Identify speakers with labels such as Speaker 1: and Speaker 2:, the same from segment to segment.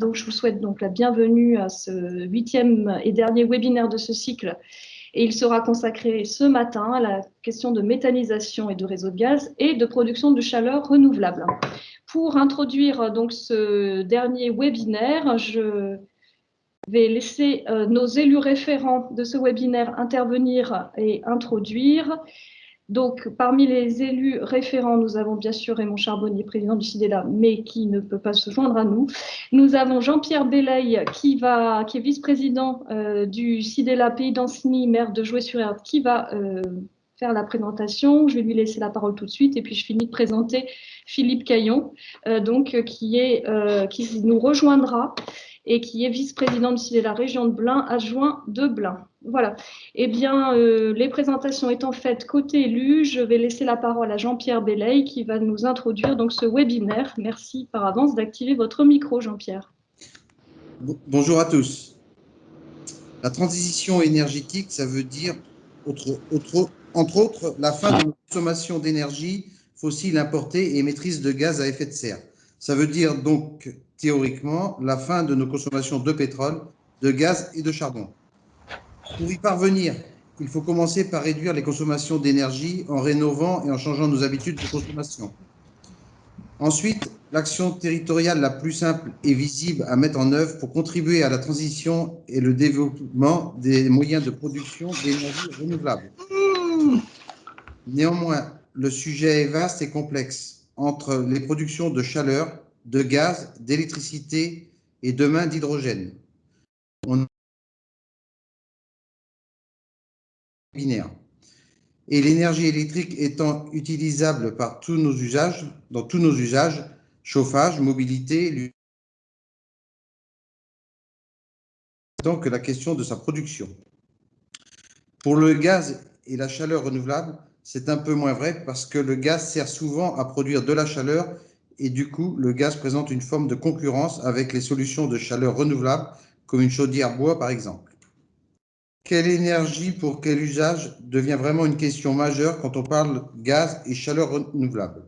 Speaker 1: Donc, je vous souhaite donc la bienvenue à ce 8e et dernier webinaire de ce cycle. Et il sera consacré ce matin à la question de méthanisation et de réseau de gaz et de production de chaleur renouvelable. Pour introduire donc ce dernier webinaire, je vais laisser nos élus référents de ce webinaire intervenir et introduire. Donc, parmi les élus référents, nous avons bien sûr Raymond Charbonnier, président du CIDELA, mais qui ne peut pas se joindre à nous. Nous avons Jean-Pierre Beleil, qui est vice-président du CIDELA Pays d'Ancenis, maire de Joué-sur-Erdre, qui va faire la présentation. Je vais lui laisser la parole tout de suite. Et puis, je finis de présenter Philippe Caillon, qui nous rejoindra et qui est vice-président du CIDELA Région de Blain, adjoint de Blain. Voilà. Eh bien, les présentations étant faites côté élu, je vais laisser la parole à Jean-Pierre Beleil qui va nous introduire donc ce webinaire. Merci par avance d'activer votre micro, Jean-Pierre.
Speaker 2: Bonjour à tous. La transition énergétique, ça veut dire, entre autres, la fin de la consommation d'énergie fossile importée et maîtrise de gaz à effet de serre. Ça veut dire donc, théoriquement, la fin de nos consommations de pétrole, de gaz et de charbon. Pour y parvenir, il faut commencer par réduire les consommations d'énergie en rénovant et en changeant nos habitudes de consommation. Ensuite, l'action territoriale la plus simple et visible à mettre en œuvre pour contribuer à la transition et le développement des moyens de production d'énergie renouvelable. Néanmoins, le sujet est vaste et complexe entre les productions de chaleur, de gaz, d'électricité et demain d'hydrogène. Binaire. Et l'énergie électrique étant utilisable par tous nos usages, dans tous nos usages, chauffage, mobilité, tant que la question de sa production. Pour le gaz et la chaleur renouvelable, c'est un peu moins vrai parce que le gaz sert souvent à produire de la chaleur et du coup, le gaz présente une forme de concurrence avec les solutions de chaleur renouvelable comme une chaudière bois par exemple. Quelle énergie pour quel usage devient vraiment une question majeure quand on parle gaz et chaleur renouvelable.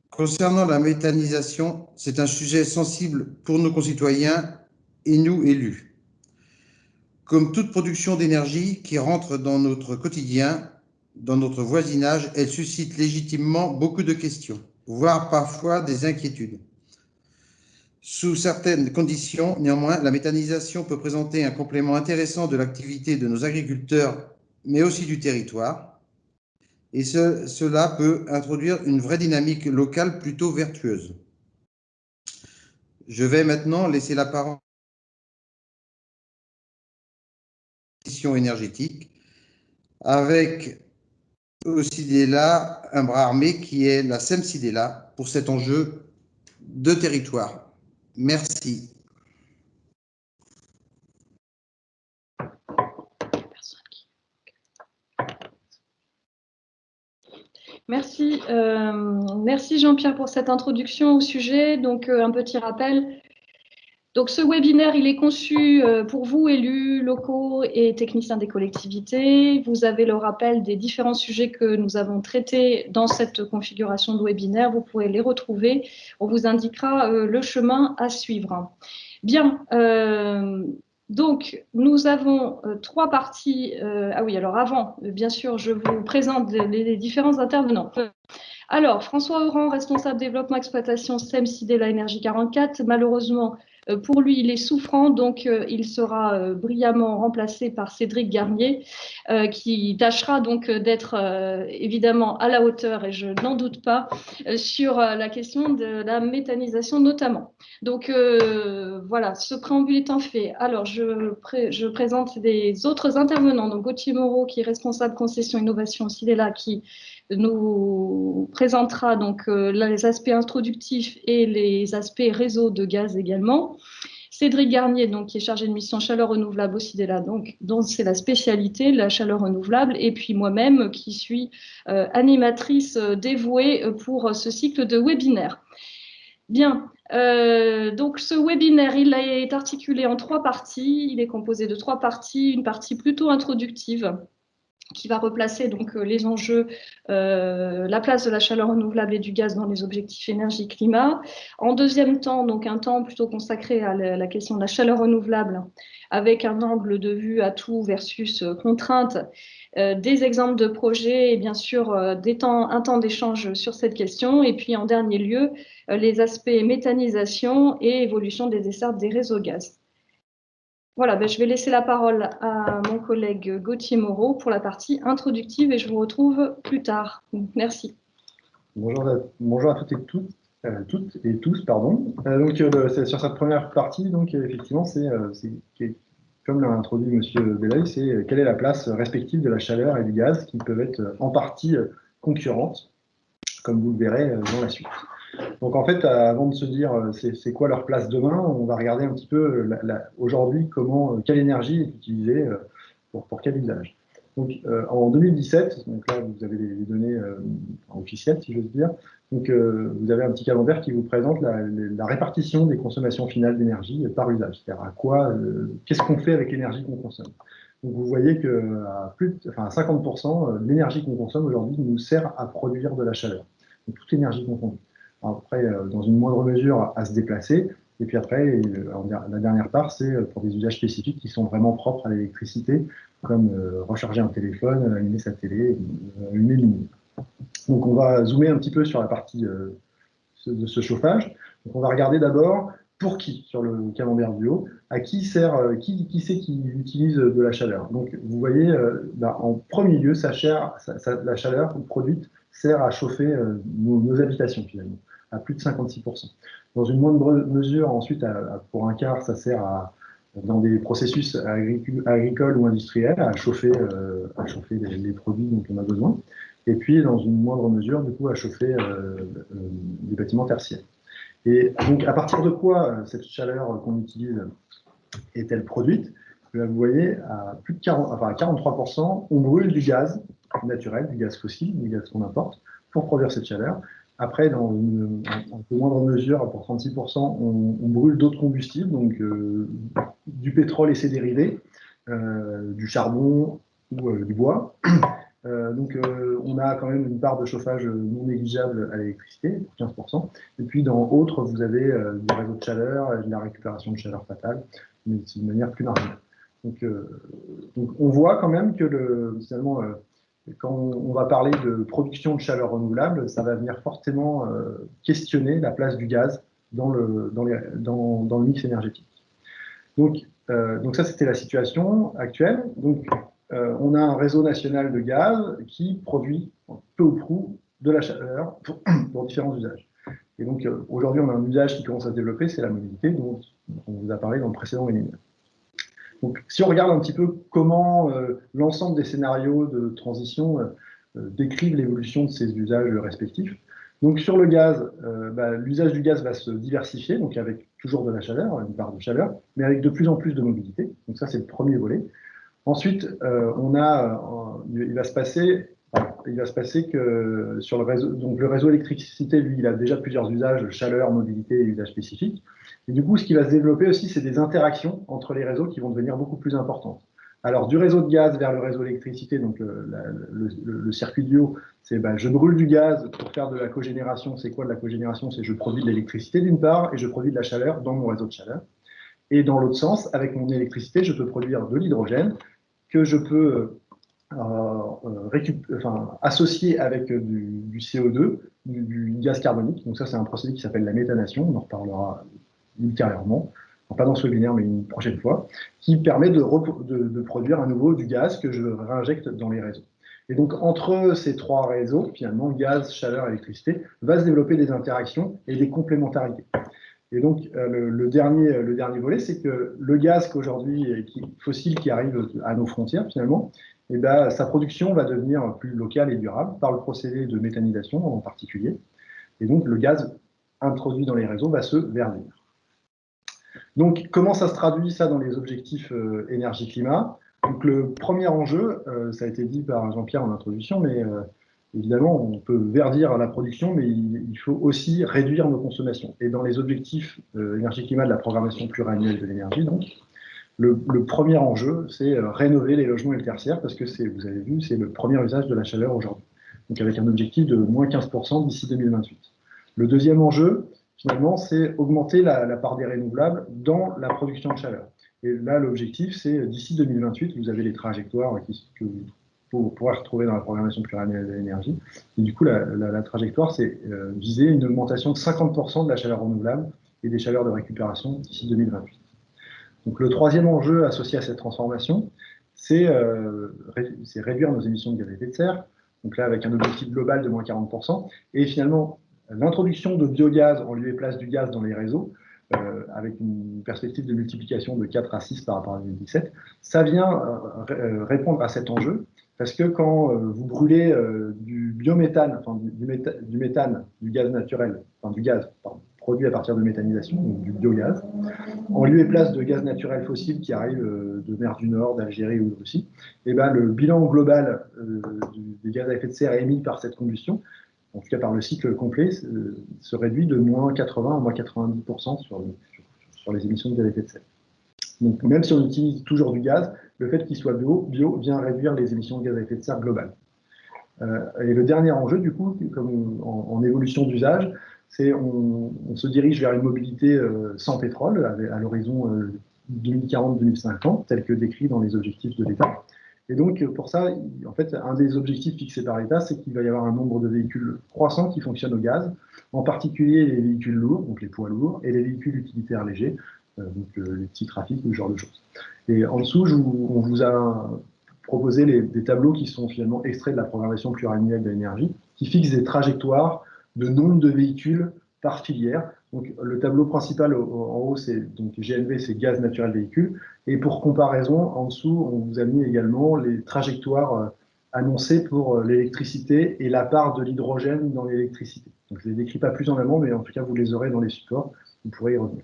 Speaker 2: Concernant la méthanisation, c'est un sujet sensible pour nos concitoyens et nous élus. Comme toute production d'énergie qui rentre dans notre quotidien, dans notre voisinage, elle suscite légitimement beaucoup de questions, voire parfois des inquiétudes. Sous certaines conditions, néanmoins, la méthanisation peut présenter un complément intéressant de l'activité de nos agriculteurs, mais aussi du territoire. Et cela peut introduire une vraie dynamique locale plutôt vertueuse. Je vais maintenant laisser la parole à la transition énergétique avec au CIDELA un bras armé qui est la SEM-CIDELA pour cet enjeu de territoire. Merci.
Speaker 1: Merci, merci Jean-Pierre pour cette introduction au sujet. Donc, un petit rappel. Donc, ce webinaire, il est conçu pour vous, élus locaux et techniciens des collectivités. Vous avez le rappel des différents sujets que nous avons traités dans cette configuration de webinaire. Vous pourrez les retrouver. On vous indiquera le chemin à suivre. Bien. Donc, nous avons trois parties. Ah oui, alors avant, bien sûr, je vous présente les différents intervenants. Alors, François Oran, responsable développement exploitation SEM-CIDELA Énergie 44. Malheureusement, pour lui, il est souffrant, donc il sera brillamment remplacé par Cédric Garnier, qui tâchera donc d'être évidemment à la hauteur, et je n'en doute pas, sur la question de la méthanisation notamment. Donc voilà, ce préambule étant fait, alors je présente les autres intervenants. Donc Gauthier Moreau, qui est responsable concession innovation au CIDELA, qui nous présentera donc les aspects introductifs et les aspects réseau de gaz également. Cédric Garnier, donc, qui est chargé de mission chaleur renouvelable au CIDELA, donc, dont c'est la spécialité, la chaleur renouvelable, et puis moi-même qui suis animatrice dévouée pour ce cycle de webinaire. Bien, donc ce webinaire, il est articulé en trois parties. Il est composé de trois parties. Une partie plutôt introductive qui va replacer donc les enjeux, la place de la chaleur renouvelable et du gaz dans les objectifs énergie-climat. En deuxième temps, donc un temps plutôt consacré à la question de la chaleur renouvelable, avec un angle de vue atout versus contrainte, des exemples de projets et bien sûr un temps d'échange sur cette question. Et puis en dernier lieu, les aspects méthanisation et évolution des dessertes des réseaux gaz. Voilà, je vais laisser la parole à mon collègue Gauthier Moreau pour la partie introductive et je vous retrouve plus tard. Merci.
Speaker 3: Bonjour à toutes et tous, pardon. Sur cette première partie, donc effectivement, comme l'a introduit Monsieur Belleuil, c'est quelle est la place respective de la chaleur et du gaz qui peuvent être en partie concurrentes, comme vous le verrez dans la suite. Donc en fait, avant de se dire c'est quoi leur place demain, on va regarder un petit peu aujourd'hui quelle énergie est utilisée pour quel usage. Donc en 2017, donc là vous avez les données officielles si j'ose dire, donc vous avez un petit camembert qui vous présente la répartition des consommations finales d'énergie par usage, c'est-à-dire qu'est-ce qu'on fait avec l'énergie qu'on consomme. Donc vous voyez qu'à 50%, l'énergie qu'on consomme aujourd'hui nous sert à produire de la chaleur. Donc toute l'énergie confondue. Après, dans une moindre mesure, à se déplacer. Et puis après, la dernière part, c'est pour des usages spécifiques qui sont vraiment propres à l'électricité, comme recharger un téléphone, allumer sa télé, allumer une lumière. Donc on va zoomer un petit peu sur la partie de ce chauffage. Donc on va regarder d'abord pour qui, sur le camembert du haut, à qui sert, qui c'est qui utilise de la chaleur. Donc vous voyez, en premier lieu, la chaleur produite sert à chauffer nos habitations finalement, à plus de 56%. Dans une moindre mesure, ensuite, pour un quart, ça sert dans des processus agricoles ou industriels à chauffer les produits dont on a besoin. Et puis, dans une moindre mesure, du coup, à chauffer les bâtiments tertiaires. Et donc, à partir de quoi cette chaleur qu'on utilise est-elle produite? Là, vous voyez, à plus de 43%, on brûle du gaz naturel, du gaz fossile, du gaz qu'on importe, pour produire cette chaleur. Après, dans un peu moindre mesure, pour 36%, on brûle d'autres combustibles, donc du pétrole et ses dérivés, du charbon ou du bois. On a quand même une part de chauffage non négligeable à l'électricité, 15%. Et puis dans autres, vous avez du réseau de chaleur, de la récupération de chaleur fatale, mais c'est de manière plus marginale. Donc on voit quand même que finalement, quand on va parler de production de chaleur renouvelable, ça va venir fortement questionner la place du gaz dans le mix énergétique. Donc ça, c'était la situation actuelle. Donc, on a un réseau national de gaz qui produit peu ou prou de la chaleur pour différents usages. Et donc, aujourd'hui, on a un usage qui commence à se développer, c'est la mobilité, dont on vous a parlé dans le précédent webinaire. Donc, si on regarde un petit peu comment l'ensemble des scénarios de transition décrivent l'évolution de ces usages respectifs. Donc, sur le gaz, l'usage du gaz va se diversifier, donc avec toujours de la chaleur, une part de chaleur, mais avec de plus en plus de mobilité. Donc, ça, c'est le premier volet. Ensuite, il va se passer que sur le réseau, donc le réseau électricité, lui, il a déjà plusieurs usages, chaleur, mobilité et usages spécifiques. Et du coup, ce qui va se développer aussi, c'est des interactions entre les réseaux qui vont devenir beaucoup plus importantes. Alors, du réseau de gaz vers le réseau électricité, donc le circuit du haut, c'est je brûle du gaz pour faire de la cogénération. C'est quoi de la cogénération? C'est je produis de l'électricité d'une part et je produis de la chaleur dans mon réseau de chaleur. Et dans l'autre sens, avec mon électricité, je peux produire de l'hydrogène que je peux associer avec du CO2, du gaz carbonique. Donc ça, c'est un procédé qui s'appelle la méthanation. On en reparlera ultérieurement, pas dans ce webinaire, mais une prochaine fois, qui permet de produire à nouveau du gaz que je réinjecte dans les réseaux. Et donc, entre ces trois réseaux, finalement, gaz, chaleur, électricité, va se développer des interactions et des complémentarités. Et donc, le dernier volet, c'est que le gaz qu'aujourd'hui, fossile, qui arrive à nos frontières, finalement, sa production va devenir plus locale et durable par le procédé de méthanisation en particulier. Et donc, le gaz introduit dans les réseaux va se verdir. Donc, comment ça se traduit, ça, dans les objectifs énergie-climat? Donc, le premier enjeu, ça a été dit par Jean-Pierre en introduction, mais évidemment, on peut verdir la production, mais il faut aussi réduire nos consommations. Et dans les objectifs énergie-climat de la programmation pluriannuelle de l'énergie, donc, Le premier enjeu, c'est rénover les logements et le tertiaire, parce que vous avez vu, c'est le premier usage de la chaleur aujourd'hui. Donc avec un objectif de moins 15% d'ici 2028. Le deuxième enjeu, finalement, c'est augmenter la part des renouvelables dans la production de chaleur. Et là, l'objectif, c'est d'ici 2028, vous avez les trajectoires que vous pourrez retrouver dans la programmation pluriannuelle de l'énergie. Et du coup, la trajectoire, c'est viser une augmentation de 50% de la chaleur renouvelable et des chaleurs de récupération d'ici 2028. Donc le troisième enjeu associé à cette transformation, c'est réduire nos émissions de gaz à effet de serre, donc là avec un objectif global de moins 40%, et finalement l'introduction de biogaz en lieu et place du gaz dans les réseaux, avec une perspective de multiplication de 4 à 6 par rapport à 2017, ça vient répondre à cet enjeu, parce que quand vous brûlez du biométhane, enfin du méthane, du gaz naturel, enfin du gaz, pardon, produit à partir de méthanisation, donc du biogaz, en lieu et place de gaz naturel fossile qui arrive de mer du Nord, d'Algérie ou de Russie, et ben, le bilan global des gaz à effet de serre émis par cette combustion, en tout cas par le cycle complet, se réduit de moins 80 à moins 90% sur les émissions de gaz à effet de serre. Donc même si on utilise toujours du gaz, le fait qu'il soit bio vient réduire les émissions de gaz à effet de serre globales. Et le dernier enjeu, du coup, comme en évolution d'usage, c'est on se dirige vers une mobilité sans pétrole à l'horizon 2040-2050, tel que décrit dans les objectifs de l'État. Et donc, pour ça, en fait, un des objectifs fixés par l'État, c'est qu'il va y avoir un nombre de véhicules croissant qui fonctionnent au gaz, en particulier les véhicules lourds, donc les poids lourds, et les véhicules utilitaires légers, donc les petits trafics ou ce genre de choses. Et en dessous, on vous a proposer des tableaux qui sont finalement extraits de la programmation pluriannuelle de l'énergie, qui fixent des trajectoires de nombre de véhicules par filière. Donc, le tableau principal en haut, c'est donc GNV, c'est gaz naturel véhicule. Et pour comparaison, en dessous, on vous a mis également les trajectoires annoncées pour l'électricité et la part de l'hydrogène dans l'électricité. Donc, je ne les décris pas plus en amont, mais en tout cas, vous les aurez dans les supports, vous pourrez y revenir.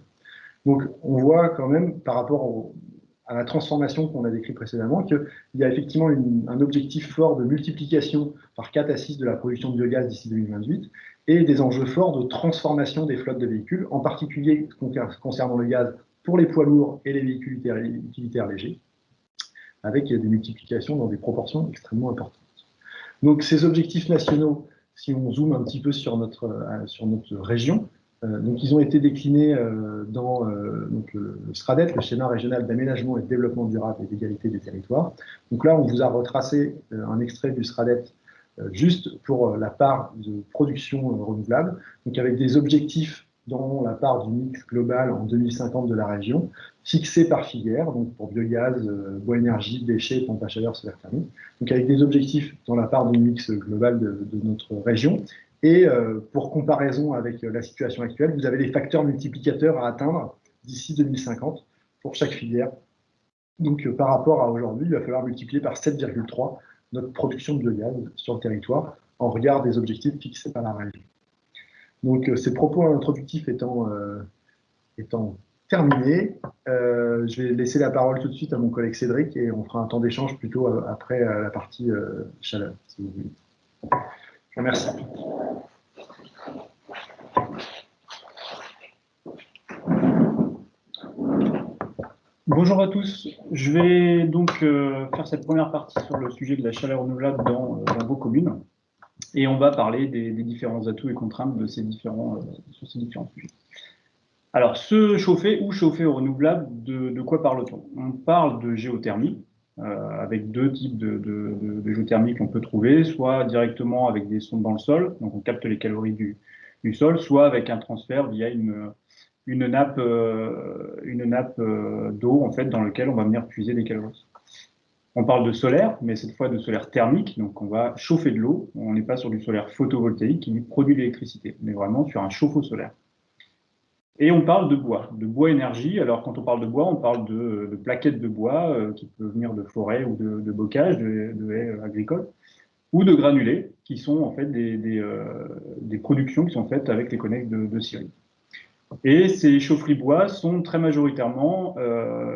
Speaker 3: Donc, on voit quand même, par rapport à la transformation qu'on a décrite précédemment, qu'il y a effectivement un objectif fort de multiplication par 4 à 6 de la production de biogaz d'ici 2028 et des enjeux forts de transformation des flottes de véhicules, en particulier concernant le gaz pour les poids lourds et les véhicules utilitaires légers, avec des multiplications dans des proportions extrêmement importantes. Donc ces objectifs nationaux, si on zoome un petit peu sur notre région, donc ils ont été déclinés dans donc le SRADET, le schéma régional d'aménagement et de développement durable et d'égalité des territoires. Donc là, on vous a retracé un extrait du SRADET juste pour la part de production renouvelable, donc avec des objectifs dans la part du mix global en 2050 de la région, fixés par filière, donc pour biogaz, bois énergie, déchets, pompe à chaleur, solaire thermique, donc avec des objectifs dans la part du mix global de notre région. Et pour comparaison avec la situation actuelle, vous avez les facteurs multiplicateurs à atteindre d'ici 2050 pour chaque filière. Donc par rapport à aujourd'hui, il va falloir multiplier par 7,3 notre production de biogaz sur le territoire en regard des objectifs fixés par la région. Donc ces propos introductifs étant terminés, je vais laisser la parole tout de suite à mon collègue Cédric et on fera un temps d'échange plutôt après la partie chaleur, si vous voulez. Je vous remercie.
Speaker 4: Bonjour à tous, je vais donc faire cette première partie sur le sujet de la chaleur renouvelable dans vos communes et on va parler des différents atouts et contraintes de sur ces différents sujets. Alors, se chauffer ou chauffer au renouvelable, de quoi parle-t-on? On parle de géothermie, avec deux types de géothermie qu'on peut trouver, soit directement avec des sondes dans le sol, donc on capte les calories du sol, soit avec un transfert via une nappe d'eau en fait dans laquelle on va venir puiser des calories. On parle de solaire, mais cette fois de solaire thermique, donc on va chauffer de l'eau. On n'est pas sur du solaire photovoltaïque qui produit de l'électricité, mais vraiment sur un chauffe-eau solaire. Et on parle de bois énergie. Alors quand on parle de bois, on parle de plaquettes de bois qui peuvent venir de forêt ou de bocage, de haies agricoles, ou de granulés qui sont en fait des productions qui sont faites avec les connects de scierie. Et ces chaufferies bois sont très majoritairement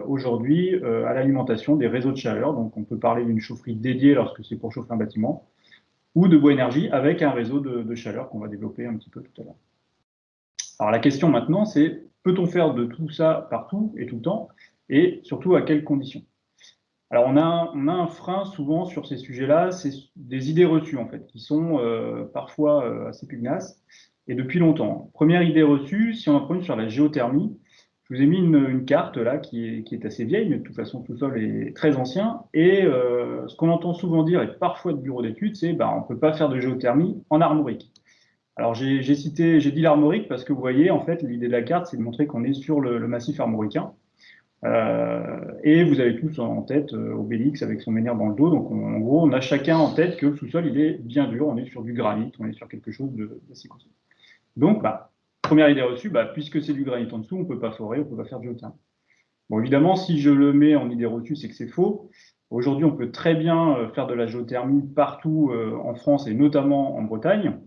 Speaker 4: aujourd'hui à l'alimentation des réseaux de chaleur. Donc on peut parler d'une chaufferie dédiée lorsque c'est pour chauffer un bâtiment, ou de bois énergie avec un réseau de chaleur qu'on va développer un petit peu tout à l'heure. Alors la question maintenant, c'est peut-on faire de tout ça partout et tout le temps? et surtout à quelles conditions. Alors, on a un frein souvent sur ces sujets-là, c'est des idées reçues, en fait, qui sont parfois assez pugnaces, et depuis longtemps. Première idée reçue, si on en prend une sur la géothermie, je vous ai mis une carte là qui est assez vieille, mais de toute façon, tout sol est très ancien, et ce qu'on entend souvent dire, et parfois de bureaux d'études, c'est on ne peut pas faire de géothermie en armorique. Alors, j'ai dit l'armorique parce que vous voyez, en fait, l'idée de la carte, c'est de montrer qu'on est sur le massif armoricain. Et vous avez tous en tête Obélix avec son menhir dans le dos. Donc, en gros, on a chacun en tête que le sous-sol, il est bien dur. On est sur du granit, on est sur quelque chose d'assez costaud. Donc, première idée reçue, puisque c'est du granit en dessous, on ne peut pas forer, on ne peut pas faire de géothermie. Bon, évidemment, si je le mets en idée reçue, c'est que c'est faux. Aujourd'hui, on peut très bien faire de la géothermie partout en France et notamment en Bretagne.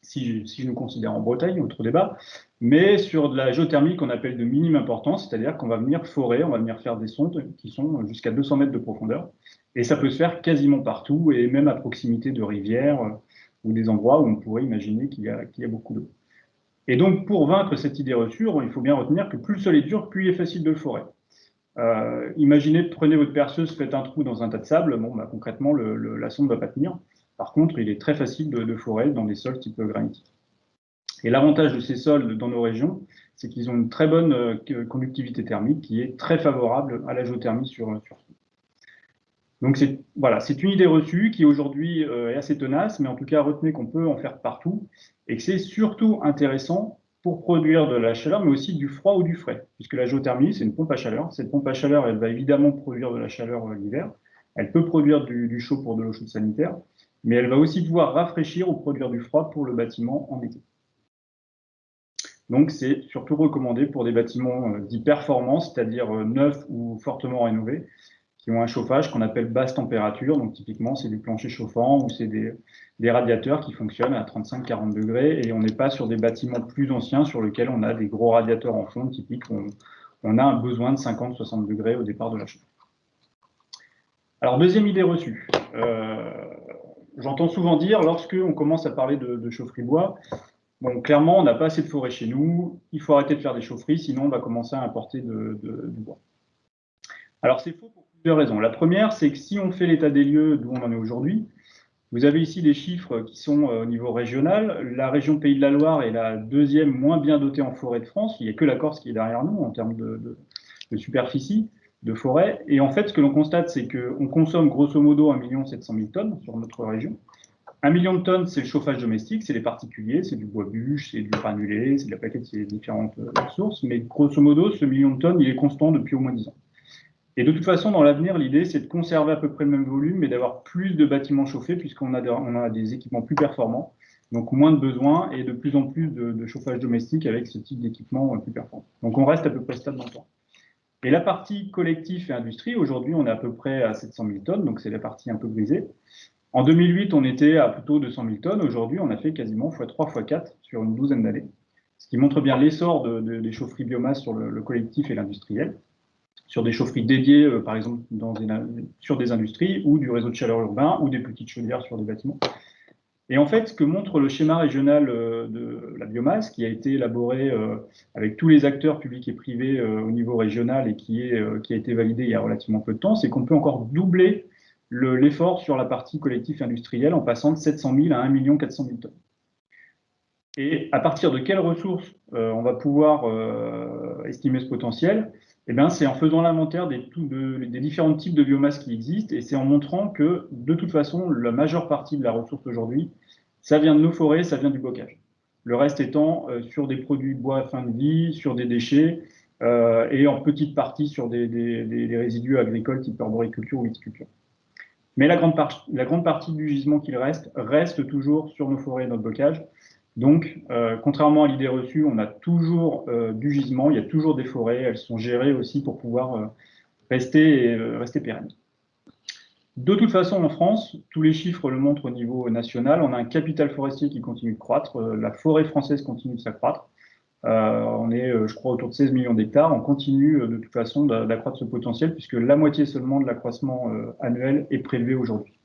Speaker 4: Si je nous considère en Bretagne, autre débat, mais sur de la géothermie qu'on appelle de minime importance, c'est-à-dire qu'on va venir forer, on va venir faire des sondes qui sont jusqu'à 200 mètres de profondeur, et ça peut se faire quasiment partout, et même à proximité de rivières ou des endroits où on pourrait imaginer qu'il y a beaucoup d'eau. Et donc, pour vaincre cette idée reçue, il faut bien retenir que plus le sol est dur, plus il est facile de le forer. Imaginez, prenez votre perceuse, faites un trou dans un tas de sable, concrètement, la sonde ne va pas tenir. Par contre, il est très facile de forer dans des sols type granitique. Et l'avantage de ces sols dans nos régions, c'est qu'ils ont une très bonne conductivité thermique qui est très favorable à la géothermie sur Donc c'est une idée reçue qui aujourd'hui est assez tenace, mais en tout cas retenez qu'on peut en faire partout et que c'est surtout intéressant pour produire de la chaleur, mais aussi du froid ou du frais, puisque la géothermie, c'est une pompe à chaleur. Cette pompe à chaleur, elle va évidemment produire de la chaleur l'hiver. Elle peut produire du chaud pour de l'eau chaude sanitaire, mais elle va aussi pouvoir rafraîchir ou produire du froid pour le bâtiment en été. Donc, c'est surtout recommandé pour des bâtiments dits performants, c'est-à-dire neufs ou fortement rénovés, qui ont un chauffage qu'on appelle basse température. Donc, typiquement, c'est du plancher chauffant ou c'est des radiateurs qui fonctionnent à 35-40 degrés. Et on n'est pas sur des bâtiments plus anciens sur lesquels on a des gros radiateurs en fonte typiques. On a un besoin de 50-60 degrés au départ de la chauffe. Alors, deuxième idée reçue. J'entends souvent dire, lorsqu'on commence à parler de chaufferie bois, clairement, on n'a pas assez de forêt chez nous, il faut arrêter de faire des chaufferies, sinon on va commencer à importer du bois. Alors, c'est faux pour plusieurs raisons. La première, c'est que si on fait l'état des lieux d'où on en est aujourd'hui, vous avez ici des chiffres qui sont au niveau régional. La région Pays de la Loire est la deuxième moins bien dotée en forêt de France. Il n'y a que la Corse qui est derrière nous en termes de superficie de forêt. Et en fait, ce que l'on constate, c'est qu'on consomme grosso modo 1 700 000 tonnes sur notre région. 1 million de tonnes, c'est le chauffage domestique, c'est les particuliers, c'est du bois bûche, c'est du granulé, c'est de la plaquette, c'est différentes sources. Mais grosso modo, ce 1 million de tonnes, il est constant depuis au moins 10 ans. Et de toute façon, dans l'avenir, l'idée, c'est de conserver à peu près le même volume, mais d'avoir plus de bâtiments chauffés, puisqu'on a des équipements plus performants, donc moins de besoins et de plus en plus de chauffage domestique avec ce type d'équipement plus performant. Donc on reste à peu près stable dans le temps. Et la partie collectif et industrie, aujourd'hui, on est à peu près à 700 000 tonnes, donc c'est la partie un peu brisée. En 2008, on était à plutôt 200 000 tonnes. Aujourd'hui, on a fait quasiment x3, x4 sur une douzaine d'années, ce qui montre bien l'essor des chaufferies biomasse sur le collectif et l'industriel, sur des chaufferies dédiées, par exemple, sur des industries ou du réseau de chaleur urbain ou des petites chaudières sur des bâtiments. Et en fait, ce que montre le schéma régional de la biomasse, qui a été élaboré avec tous les acteurs publics et privés au niveau régional et qui a été validé il y a relativement peu de temps, c'est qu'on peut encore doubler l'effort sur la partie collectif industrielle en passant de 700 000 à 1 400 000 tonnes. Et à partir de quelles ressources on va pouvoir estimer ce potentiel? Eh bien, c'est en faisant l'inventaire des différents types de biomasse qui existent et c'est en montrant que, de toute façon, la majeure partie de la ressource aujourd'hui, ça vient de nos forêts, ça vient du bocage. Le reste étant sur des produits bois à fin de vie, sur des déchets et en petite partie sur des résidus agricoles type arboriculture ou viticulture. Mais la grande partie du gisement qu'il reste toujours sur nos forêts et notre bocage. Donc, contrairement à l'idée reçue, on a toujours du gisement, il y a toujours des forêts, elles sont gérées aussi pour pouvoir rester pérennes. De toute façon, en France, tous les chiffres le montrent au niveau national, on a un capital forestier qui continue de croître, la forêt française continue de s'accroître. On est, je crois, autour de 16 millions d'hectares. On continue de toute façon d'accroître ce potentiel puisque la moitié seulement de l'accroissement annuel est prélevé aujourd'hui.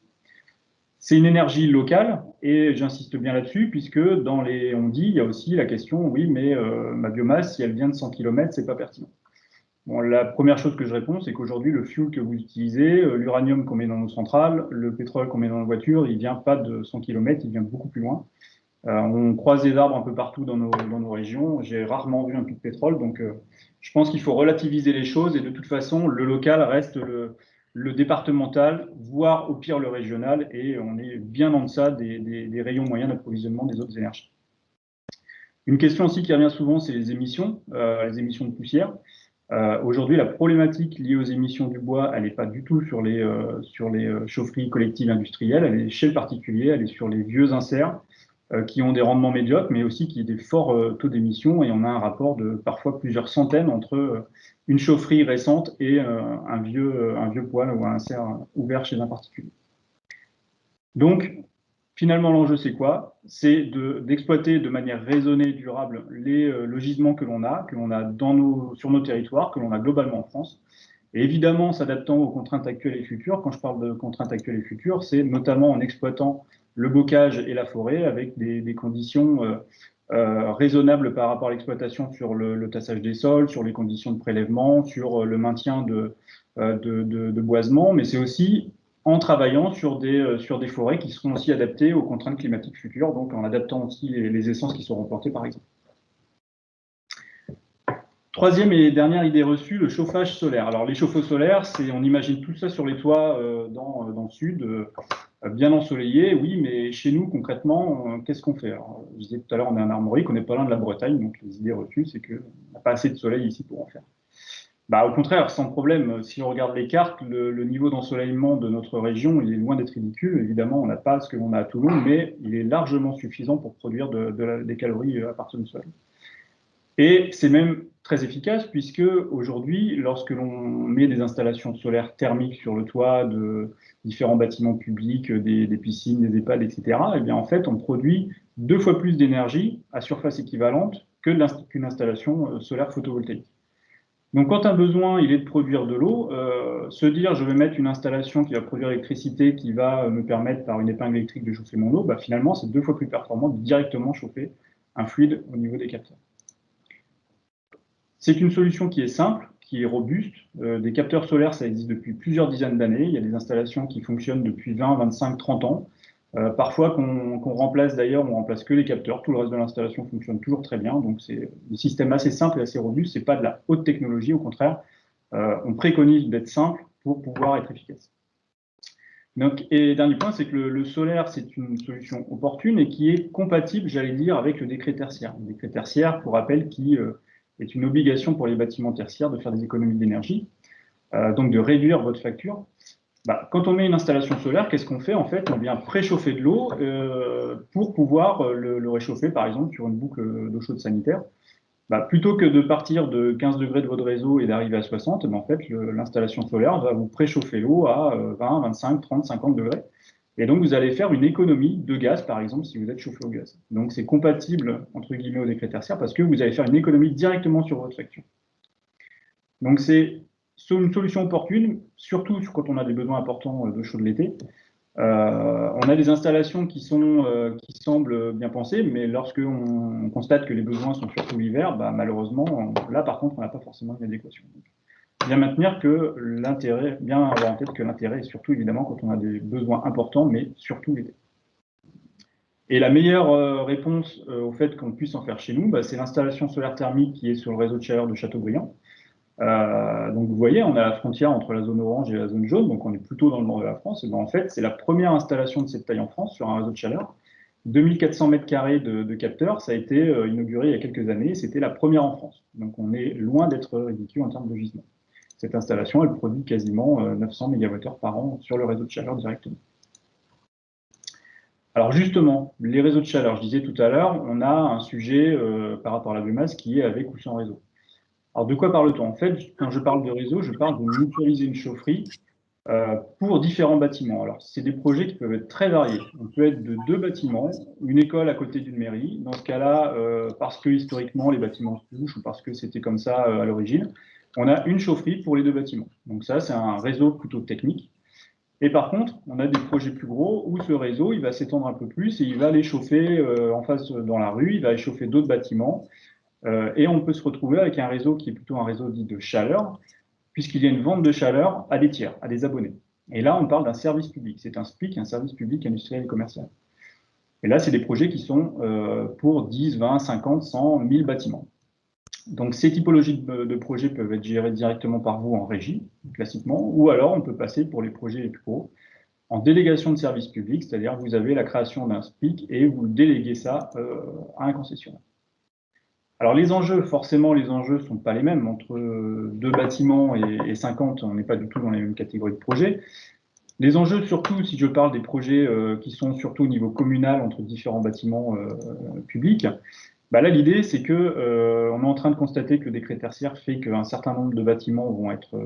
Speaker 4: C'est une énergie locale et j'insiste bien là-dessus puisque on dit, il y a aussi la question, oui, mais ma biomasse, si elle vient de 100 km, c'est pas pertinent. Bon, la première chose que je réponds, c'est qu'aujourd'hui, le fuel que vous utilisez, l'uranium qu'on met dans nos centrales, le pétrole qu'on met dans nos voitures, il vient pas de 100 km, il vient de beaucoup plus loin. On croise des arbres un peu partout dans nos régions. J'ai rarement vu un puits de pétrole, donc je pense qu'il faut relativiser les choses et de toute façon, le local reste le départemental, voire au pire le régional, et on est bien en deçà des rayons moyens d'approvisionnement des autres énergies. Une question aussi qui revient souvent, c'est les émissions de poussière. Aujourd'hui, la problématique liée aux émissions du bois, elle n'est pas du tout sur les chaufferies collectives industrielles, elle est chez le particulier, elle est sur les vieux inserts qui ont des rendements médiocres, mais aussi qui ont des forts taux d'émissions, et on a un rapport de parfois plusieurs centaines entre une chaufferie récente et un vieux poêle ou un insert ouvert chez un particulier. Donc, finalement, l'enjeu, c'est quoi? C'est d'exploiter de manière raisonnée, durable, le gisement que l'on a sur nos territoires, que l'on a globalement en France. Et évidemment, s'adaptant aux contraintes actuelles et futures. Quand je parle de contraintes actuelles et futures, c'est notamment en exploitant le bocage et la forêt avec des conditions raisonnables par rapport à l'exploitation sur le tassage des sols, sur les conditions de prélèvement, sur le maintien de boisement, mais c'est aussi en travaillant sur des forêts qui seront aussi adaptées aux contraintes climatiques futures, donc en adaptant aussi les essences qui seront portées, par exemple. Troisième et dernière idée reçue, le chauffage solaire. Alors les chauffe-eau solaires, on imagine tout ça sur les toits dans le sud, bien ensoleillé, oui, mais chez nous, concrètement, qu'est-ce qu'on fait? Alors, je disais tout à l'heure, on est en Armorique, on n'est pas loin de la Bretagne, donc les idées reçues, c'est qu'on n'a pas assez de soleil ici pour en faire. Au contraire, sans problème, si on regarde les cartes, le niveau d'ensoleillement de notre région, il est loin d'être ridicule. Évidemment, on n'a pas ce que l'on a à Toulon, mais il est largement suffisant pour produire des calories à partir du soleil. Et c'est même très efficace puisque aujourd'hui, lorsque l'on met des installations solaires thermiques sur le toit de différents bâtiments publics, des piscines, des EHPAD, etc., eh bien en fait, on produit 2 fois plus d'énergie à surface équivalente qu'une installation solaire photovoltaïque. Donc quand un besoin il est de produire de l'eau, se dire je vais mettre une installation qui va produire l'électricité, qui va me permettre par une épingle électrique de chauffer mon eau, finalement c'est 2 fois plus performant de directement chauffer un fluide au niveau des capteurs. C'est une solution qui est simple, qui est robuste. Des capteurs solaires, ça existe depuis plusieurs dizaines d'années. Il y a des installations qui fonctionnent depuis 20, 25, 30 ans. Parfois qu'on remplace d'ailleurs, on ne remplace que les capteurs. Tout le reste de l'installation fonctionne toujours très bien. Donc c'est un système assez simple et assez robuste. Ce n'est pas de la haute technologie, au contraire. On préconise d'être simple pour pouvoir être efficace. Donc, et dernier point, c'est que le solaire, c'est une solution opportune et qui est compatible, j'allais dire, avec le décret tertiaire. Le décret tertiaire, pour rappel, qui est une obligation pour les bâtiments tertiaires de faire des économies d'énergie, donc de réduire votre facture. Quand on met une installation solaire, qu'est-ce qu'on fait? En fait, on vient préchauffer de l'eau pour pouvoir le réchauffer, par exemple, sur une boucle d'eau chaude sanitaire. Plutôt que de partir de 15 degrés de votre réseau et d'arriver à 60, en fait, l'installation solaire va vous préchauffer l'eau à 20, 25, 30, 50 degrés. Et donc, vous allez faire une économie de gaz, par exemple, si vous êtes chauffé au gaz. Donc, c'est compatible, entre guillemets, au décret tertiaire parce que vous allez faire une économie directement sur votre facture. Donc, c'est une solution opportune, surtout quand on a des besoins importants d'eau chaude l'été. On a des installations qui semblent bien pensées, mais lorsqu'on constate que les besoins sont surtout l'hiver, malheureusement, là, par contre, on n'a pas forcément une adéquation. Bien avoir en tête que l'intérêt est surtout évidemment quand on a des besoins importants, mais surtout l'été. Et la meilleure réponse au fait qu'on puisse en faire chez nous, c'est l'installation solaire thermique qui est sur le réseau de chaleur de Châteaubriand. Donc vous voyez, on a la frontière entre la zone orange et la zone jaune, donc on est plutôt dans le nord de la France. Et en fait, c'est la première installation de cette taille en France sur un réseau de chaleur. 2400 mètres carrés de capteurs, ça a été inauguré il y a quelques années, c'était la première en France. Donc on est loin d'être ridicule en termes de gisement. Cette installation, elle produit quasiment 900 MWh par an sur le réseau de chaleur directement. Alors justement, les réseaux de chaleur, je disais tout à l'heure, on a un sujet par rapport à la biomasse qui est avec ou sans réseau. Alors de quoi parle-t-on? En fait, quand je parle de réseau, je parle de mutualiser une chaufferie pour différents bâtiments. Alors c'est des projets qui peuvent être très variés. On peut être de 2 bâtiments, une école à côté d'une mairie. Dans ce cas-là, parce que historiquement les bâtiments se touchent ou parce que c'était comme ça à l'origine, on a une chaufferie pour les 2 bâtiments. Donc ça, c'est un réseau plutôt technique. Et par contre, on a des projets plus gros où ce réseau, il va s'étendre un peu plus et il va aller chauffer en face dans la rue, il va aller chauffer d'autres bâtiments. Et on peut se retrouver avec un réseau qui est plutôt un réseau dit de chaleur, puisqu'il y a une vente de chaleur à des tiers, à des abonnés. Et là, on parle d'un service public. C'est un SPIC, un service public industriel et commercial. Et là, c'est des projets qui sont pour 10, 20, 50, 100, 1000 bâtiments. Donc, ces typologies de projets peuvent être gérées directement par vous en régie, classiquement, ou alors on peut passer pour les projets les plus gros en délégation de service public, c'est-à-dire que vous avez la création d'un SPIC et vous déléguez ça à un concessionnaire. Alors, les enjeux, forcément, les enjeux ne sont pas les mêmes. Entre 2 bâtiments et 50, on n'est pas du tout dans les mêmes catégories de projets. Les enjeux, surtout, si je parle des projets qui sont surtout au niveau communal entre différents bâtiments publics, bah là, l'idée, c'est que on est en train de constater que le décret tertiaire fait qu'un certain nombre de bâtiments vont être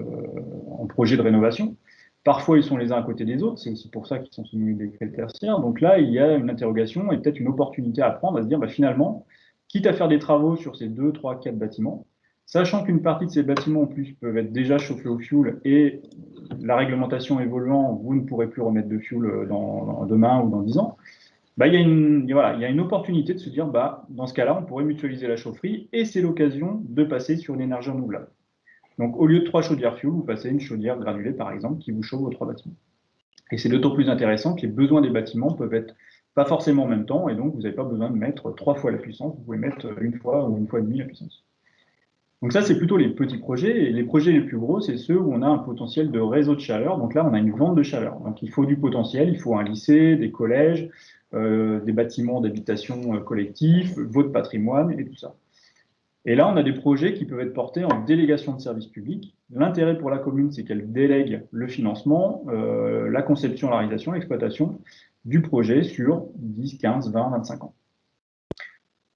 Speaker 4: en projet de rénovation. Parfois, ils sont les uns à côté des autres. C'est aussi pour ça qu'ils sont soumis au décret tertiaire. Donc là, il y a une interrogation et peut-être une opportunité à prendre, à se dire, bah, finalement, quitte à faire des travaux sur ces 2, 3, 4 bâtiments, sachant qu'une partie de ces bâtiments, en plus, peuvent être déjà chauffés au fioul et la réglementation évoluant, vous ne pourrez plus remettre de fioul demain ou dans 10 ans, bah, il y a une opportunité de se dire, bah, dans ce cas-là, on pourrait mutualiser la chaufferie et c'est l'occasion de passer sur une énergie renouvelable. Donc, au lieu de 3 chaudières fioul, vous passez une chaudière granulée, par exemple, qui vous chauffe vos 3 bâtiments. Et c'est d'autant plus intéressant que les besoins des bâtiments peuvent être pas forcément en même temps, et donc vous n'avez pas besoin de mettre 3 fois la puissance, vous pouvez mettre 1 fois ou 1 fois et demie la puissance. Donc ça, c'est plutôt les petits projets, et les projets les plus gros, c'est ceux où on a un potentiel de réseau de chaleur. Donc là, on a une vente de chaleur. Donc il faut du potentiel, il faut un lycée, des collèges, des bâtiments d'habitation collectifs, votre patrimoine et tout ça. Et là, on a des projets qui peuvent être portés en délégation de services publics. L'intérêt pour la commune, c'est qu'elle délègue le financement, la conception, la réalisation, l'exploitation du projet sur 10, 15, 20, 25 ans.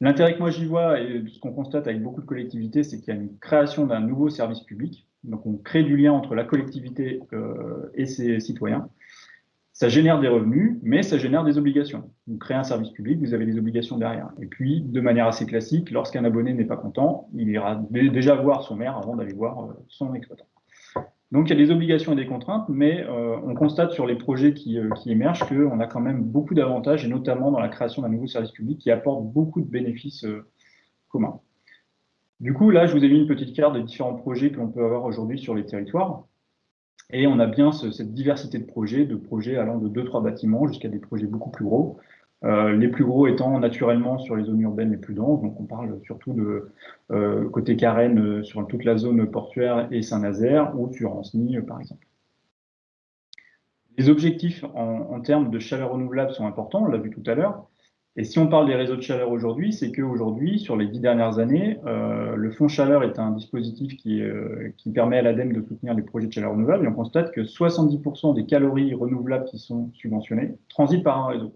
Speaker 4: L'intérêt que moi j'y vois, et ce qu'on constate avec beaucoup de collectivités, c'est qu'il y a une création d'un nouveau service public. Donc on crée du lien entre la collectivité et ses citoyens. Ça génère des revenus, mais ça génère des obligations. Vous créez un service public, vous avez des obligations derrière. Et puis, de manière assez classique, lorsqu'un abonné n'est pas content, il ira déjà voir son maire avant d'aller voir son exploitant. Donc, il y a des obligations et des contraintes, mais on constate sur les projets qui émergent qu'on a quand même beaucoup d'avantages, et notamment dans la création d'un nouveau service public qui apporte beaucoup de bénéfices communs. Du coup, là, je vous ai mis une petite carte des différents projets que l'on peut avoir aujourd'hui sur les territoires. Et on a bien cette diversité de projets allant de 2-3 bâtiments jusqu'à des projets beaucoup plus gros. Les plus gros étant naturellement sur les zones urbaines les plus denses, donc on parle surtout de côté Carène sur toute la zone portuaire et Saint-Nazaire ou sur Ancenis par exemple. Les objectifs en termes de chaleur renouvelable sont importants, on l'a vu tout à l'heure. Et si on parle des réseaux de chaleur aujourd'hui, c'est qu'aujourd'hui, sur les 10 dernières années, le fonds chaleur est un dispositif qui permet à l'ADEME de soutenir les projets de chaleur renouvelable. Et on constate que 70% des calories renouvelables qui sont subventionnées transitent par un réseau.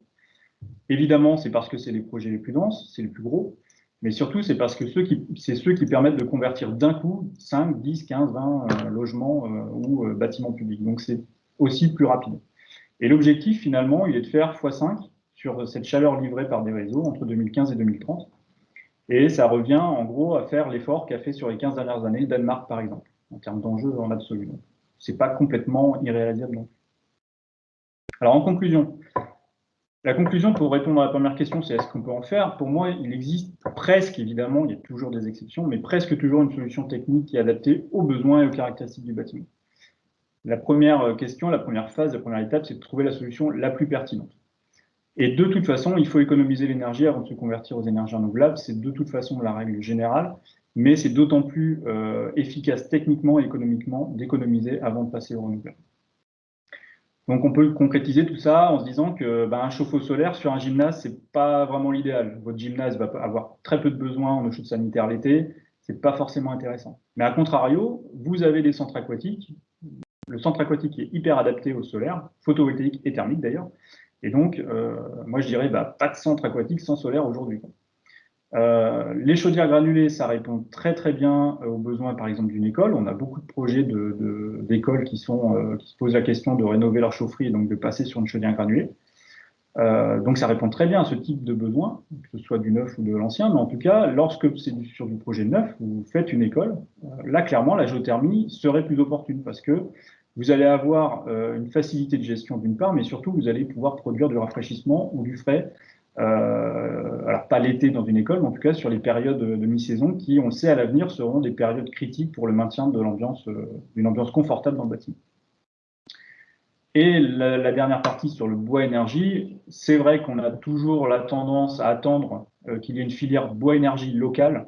Speaker 4: Évidemment, c'est parce que c'est les projets les plus denses, c'est les plus gros, mais surtout c'est parce que c'est ceux qui permettent de convertir d'un coup 5, 10, 15, 20 logements ou bâtiments publics. Donc c'est aussi plus rapide. Et l'objectif, finalement, il est de faire x5 sur cette chaleur livrée par des réseaux entre 2015 et 2030. Et ça revient, en gros, à faire l'effort qu'a fait sur les 15 dernières années le Danemark, par exemple, en termes d'enjeux en absolu. Ce n'est pas complètement irréalisable non plus. Alors, en conclusion, la conclusion pour répondre à la première question, c'est est-ce qu'on peut en faire? Pour moi, il existe presque, évidemment, il y a toujours des exceptions, mais presque toujours une solution technique qui est adaptée aux besoins et aux caractéristiques du bâtiment. La première question, la première phase, la première étape, c'est de trouver la solution la plus pertinente. Et de toute façon, il faut économiser l'énergie avant de se convertir aux énergies renouvelables. C'est de toute façon la règle générale, mais c'est d'autant plus efficace techniquement et économiquement d'économiser avant de passer au renouvelable. Donc on peut concrétiser tout ça en se disant que un chauffe-eau solaire sur un gymnase, c'est pas vraiment l'idéal. Votre gymnase va avoir très peu de besoins en eau chaude sanitaire l'été, c'est pas forcément intéressant. Mais à contrario, vous avez des centres aquatiques. Le centre aquatique est hyper adapté au solaire, photovoltaïque et thermique d'ailleurs. Et donc, moi je dirais, pas de centre aquatique sans solaire aujourd'hui. Les chaudières granulées, ça répond très très bien aux besoins par exemple d'une école. On a beaucoup de projets d'écoles qui se posent la question de rénover leur chaufferie et donc de passer sur une chaudière granulée. Donc ça répond très bien à ce type de besoin, que ce soit du neuf ou de l'ancien, mais en tout cas, lorsque c'est sur du projet neuf, vous faites une école, là clairement la géothermie serait plus opportune parce que vous allez avoir une facilité de gestion d'une part, mais surtout vous allez pouvoir produire du rafraîchissement ou du frais Alors pas l'été dans une école, mais en tout cas sur les périodes de mi-saison qui, on le sait, à l'avenir seront des périodes critiques pour le maintien de d'une ambiance confortable dans le bâtiment. Et la dernière partie sur le bois énergie, c'est vrai qu'on a toujours la tendance à attendre qu'il y ait une filière bois énergie locale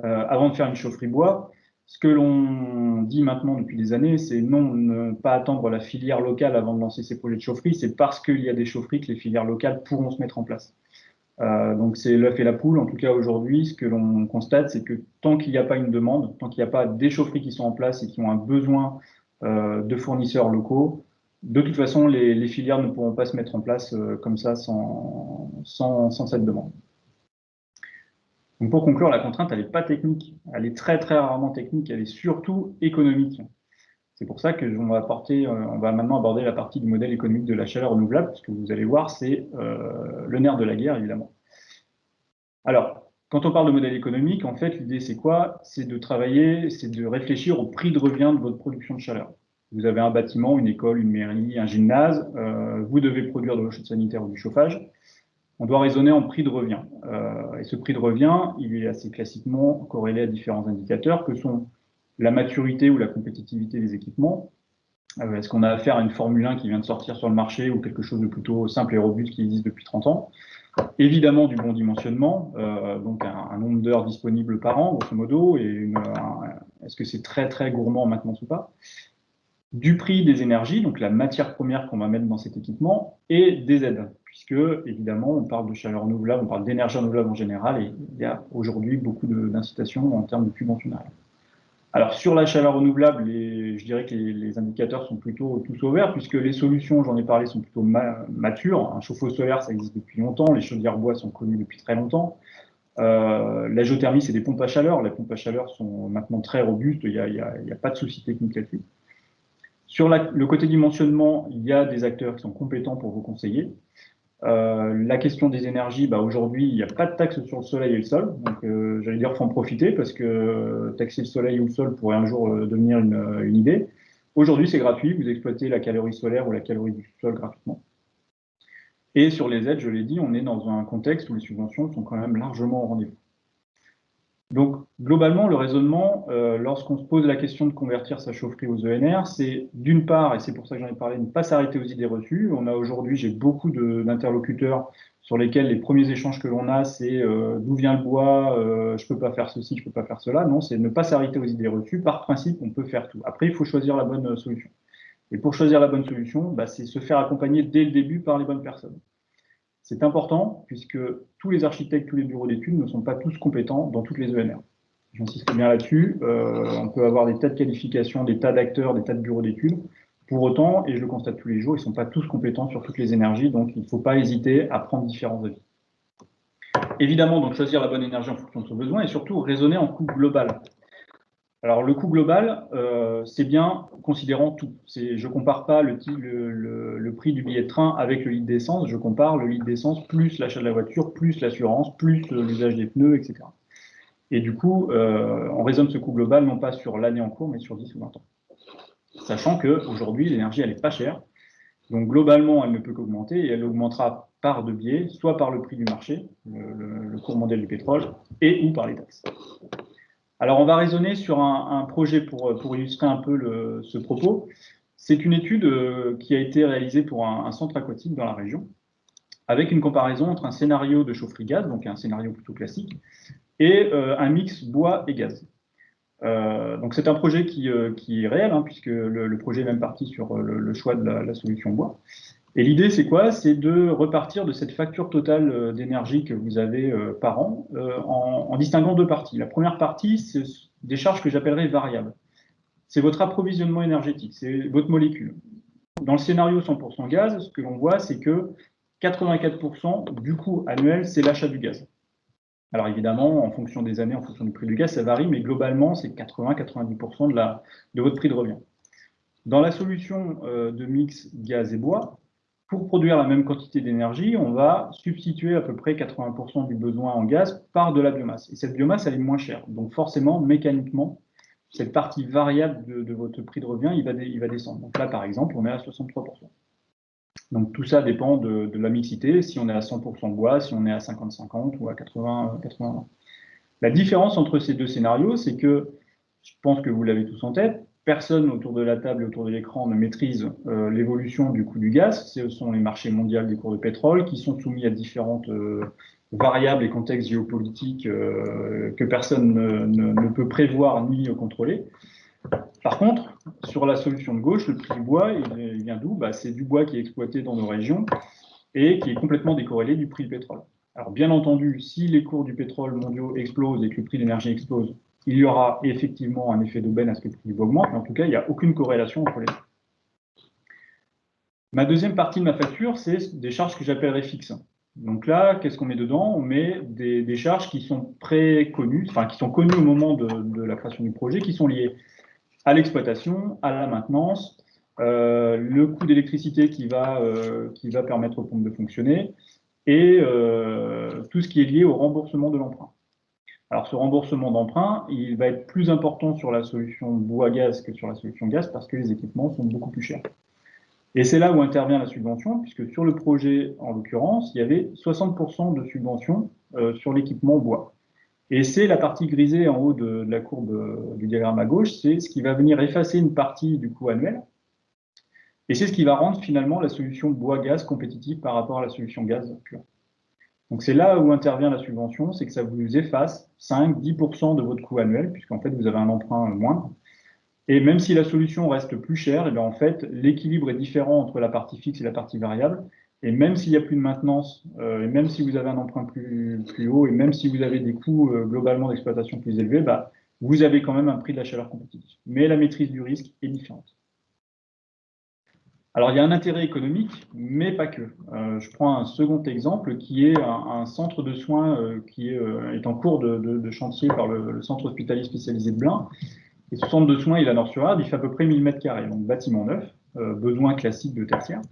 Speaker 4: avant de faire une chaufferie bois. Ce que l'on dit maintenant depuis des années, c'est non, ne pas attendre la filière locale avant de lancer ces projets de chaufferie. C'est parce qu'il y a des chaufferies que les filières locales pourront se mettre en place. Donc c'est l'œuf et la poule. En tout cas aujourd'hui, ce que l'on constate, c'est que tant qu'il n'y a pas une demande, tant qu'il n'y a pas des chaufferies qui sont en place et qui ont un besoin de fournisseurs locaux, de toute façon, les filières ne pourront pas se mettre en place comme ça sans cette demande. Donc pour conclure, la contrainte, elle n'est pas technique, elle est très très rarement technique, elle est surtout économique. C'est pour ça que on va maintenant aborder la partie du modèle économique de la chaleur renouvelable, parce que vous allez voir, c'est le nerf de la guerre, évidemment. Alors, quand on parle de modèle économique, en fait, l'idée c'est quoi? C'est de travailler, c'est de réfléchir au prix de revient de votre production de chaleur. Vous avez un bâtiment, une école, une mairie, un gymnase, vous devez produire de l'eau chaude sanitaire ou du chauffage. On doit raisonner en prix de revient. Et ce prix de revient, il est assez classiquement corrélé à différents indicateurs que sont la maturité ou la compétitivité des équipements. Est-ce qu'on a affaire à une Formule 1 qui vient de sortir sur le marché ou quelque chose de plutôt simple et robuste qui existe depuis 30 ans? Évidemment du bon dimensionnement, donc un nombre d'heures disponibles par an, grosso modo, et est-ce que c'est très très gourmand en maintenance ou pas? Du prix des énergies, donc la matière première qu'on va mettre dans cet équipement, et des aides, puisque évidemment on parle de chaleur renouvelable, on parle d'énergie renouvelable en général, et il y a aujourd'hui beaucoup d'incitations en termes de subventionnage. Alors sur la chaleur renouvelable, je dirais que les indicateurs sont plutôt tous au vert, puisque les solutions, j'en ai parlé, sont plutôt matures. Un chauffe-eau solaire, ça existe depuis longtemps, les chaudières bois sont connues depuis très longtemps. La géothermie, c'est des pompes à chaleur. Les pompes à chaleur sont maintenant très robustes, il n'y a pas de souci technique là-dessus. Sur le côté dimensionnement, il y a des acteurs qui sont compétents pour vous conseiller. La question des énergies, aujourd'hui, il n'y a pas de taxe sur le soleil et le sol. Donc, j'allais dire, faut en profiter parce que taxer le soleil ou le sol pourrait un jour devenir une idée. Aujourd'hui, c'est gratuit. Vous exploitez la calorie solaire ou la calorie du sol gratuitement. Et sur les aides, je l'ai dit, on est dans un contexte où les subventions sont quand même largement au rendez-vous. Donc, globalement, le raisonnement, lorsqu'on se pose la question de convertir sa chaufferie aux ENR, c'est d'une part, et c'est pour ça que j'en ai parlé, ne pas s'arrêter aux idées reçues. On a aujourd'hui, j'ai beaucoup d'interlocuteurs sur lesquels les premiers échanges que l'on a, c'est d'où vient le bois, je peux pas faire ceci, je peux pas faire cela. Non, c'est ne pas s'arrêter aux idées reçues. Par principe, on peut faire tout. Après, il faut choisir la bonne solution. Et pour choisir la bonne solution, c'est se faire accompagner dès le début par les bonnes personnes. C'est important puisque tous les architectes, tous les bureaux d'études ne sont pas tous compétents dans toutes les ENR. J'insiste bien là-dessus. On peut avoir des tas de qualifications, des tas d'acteurs, des tas de bureaux d'études. Pour autant, et je le constate tous les jours, ils ne sont pas tous compétents sur toutes les énergies, donc il ne faut pas hésiter à prendre différents avis. Évidemment, donc choisir la bonne énergie en fonction de son besoin et surtout raisonner en coût global. Alors le coût global, c'est bien considérant tout. Je ne compare pas le prix du billet de train avec le litre d'essence, je compare le litre d'essence plus l'achat de la voiture, plus l'assurance, plus l'usage des pneus, etc. Et du coup, on raisonne ce coût global non pas sur l'année en cours, mais sur 10 ou 20 ans. Sachant qu'aujourd'hui, l'énergie, elle n'est pas chère. Donc globalement, elle ne peut qu'augmenter et elle augmentera par deux biais, soit par le prix du marché, le cours mondial du pétrole, et ou par les taxes. Alors, on va raisonner sur un projet pour illustrer un peu ce propos. C'est une étude qui a été réalisée pour un centre aquatique dans la région, avec une comparaison entre un scénario de chaufferie gaz, donc un scénario plutôt classique, et un mix bois et gaz. Donc, c'est un projet qui est réel, puisque le projet est même parti sur le choix de la solution bois. Et l'idée, c'est quoi? C'est de repartir de cette facture totale d'énergie que vous avez par an en distinguant deux parties. La première partie, c'est des charges que j'appellerais variables. C'est votre approvisionnement énergétique, c'est votre molécule. Dans le scénario 100% gaz, ce que l'on voit, c'est que 84% du coût annuel, c'est l'achat du gaz. Alors évidemment, en fonction des années, en fonction du prix du gaz, ça varie, mais globalement, c'est 80-90% de votre prix de revient. Dans la solution de mix gaz et bois, pour produire la même quantité d'énergie, on va substituer à peu près 80% du besoin en gaz par de la biomasse. Et cette biomasse, elle est moins chère. Donc forcément, mécaniquement, cette partie variable de votre prix de revient, il va descendre. Donc là, par exemple, on est à 63%. Donc tout ça dépend de la mixité, si on est à 100% bois, si on est à 50-50 ou à 80-80. La différence entre ces deux scénarios, c'est que, je pense que vous l'avez tous en tête, personne autour de la table et autour de l'écran ne maîtrise l'évolution du coût du gaz. Ce sont les marchés mondiaux des cours de pétrole qui sont soumis à différentes variables et contextes géopolitiques que personne ne peut prévoir ni contrôler. Par contre, sur la solution de gauche, le prix du bois, il vient d'où? C'est du bois qui est exploité dans nos régions et qui est complètement décorrélé du prix du pétrole. Alors bien entendu, si les cours du pétrole mondiaux explosent et que le prix de l'énergie explose, il y aura effectivement un effet d'aubaine à ce que le prix du bois augmente, mais en tout cas, il n'y a aucune corrélation entre les deux. Ma deuxième partie de ma facture, c'est des charges que j'appellerais fixes. Donc là, qu'est-ce qu'on met dedans? On met des charges qui sont préconnues, enfin qui sont connues au moment de la création du projet, qui sont liées à l'exploitation, à la maintenance, le coût d'électricité qui va permettre aux pompes de fonctionner, et tout ce qui est lié au remboursement de l'emprunt. Alors ce remboursement d'emprunt, il va être plus important sur la solution bois-gaz que sur la solution gaz parce que les équipements sont beaucoup plus chers. Et c'est là où intervient la subvention, puisque sur le projet, en l'occurrence, il y avait 60% de subvention sur l'équipement bois. Et c'est la partie grisée en haut de la courbe du diagramme à gauche, c'est ce qui va venir effacer une partie du coût annuel. Et c'est ce qui va rendre finalement la solution bois-gaz compétitive par rapport à la solution gaz pure. Donc c'est là où intervient la subvention, c'est que ça vous efface 5-10% de votre coût annuel, puisqu'en fait vous avez un emprunt moindre. Et même si la solution reste plus chère, et bien en fait l'équilibre est différent entre la partie fixe et la partie variable. Et même s'il n'y a plus de maintenance, et même si vous avez un emprunt plus haut, et même si vous avez des coûts globalement d'exploitation plus élevés, vous avez quand même un prix de la chaleur compétitif. Mais la maîtrise du risque est différente. Alors, il y a un intérêt économique, mais pas que. Je prends un second exemple qui est un centre de soins qui est en cours de chantier par le centre hospitalier spécialisé de Blain. Et ce centre de soins, il est à Nord-sur-Arde, il fait à peu près 1000 m², donc bâtiment neuf, besoin classique de tertiaire.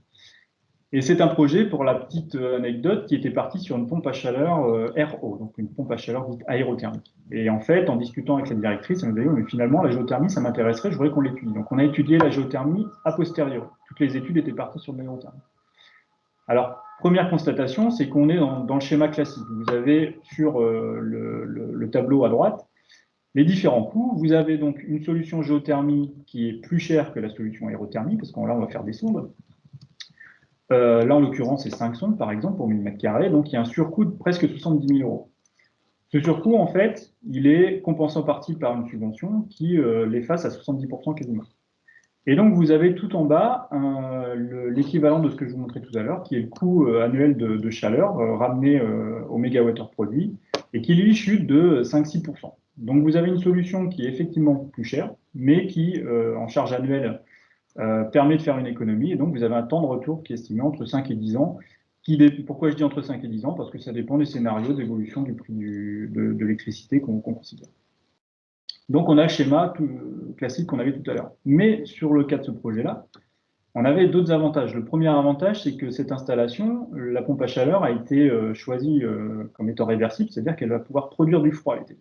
Speaker 4: Et c'est un projet, pour la petite anecdote, qui était parti sur une pompe à chaleur RO, donc une pompe à chaleur dite aérothermique. Et en fait, en discutant avec la directrice, elle nous a dit, mais finalement, la géothermie, ça m'intéresserait, je voudrais qu'on l'étudie. Donc on a étudié la géothermie a posteriori. Toutes les études étaient parties sur l'aérothermie. Alors, première constatation, c'est qu'on est dans le schéma classique. Vous avez sur le tableau à droite les différents coûts. Vous avez donc une solution géothermie qui est plus chère que la solution aérothermie, parce qu'on là, on va faire des sondes. Là, en l'occurrence, c'est 5 sondes, par exemple, pour 1000 m², donc il y a un surcoût de presque 70 000 €. Ce surcoût, en fait, il est compensé en partie par une subvention qui l'efface à 70% quasiment. Et donc, vous avez tout en bas l'équivalent de ce que je vous montrais tout à l'heure, qui est le coût annuel de chaleur ramené au mégawattheure produit, et qui, lui, chute de 5-6%. Donc, vous avez une solution qui est effectivement plus chère, mais qui, en charge annuelle, permet de faire une économie, et donc vous avez un temps de retour qui est estimé entre 5 et 10 ans. Pourquoi je dis entre 5 et 10 ans? Parce que ça dépend des scénarios d'évolution du prix de l'électricité qu'on considère. Donc on a le schéma classique qu'on avait tout à l'heure. Mais sur le cas de ce projet-là, on avait d'autres avantages. Le premier avantage, c'est que cette installation, la pompe à chaleur, a été choisie comme étant réversible, c'est-à-dire qu'elle va pouvoir produire du froid l'été.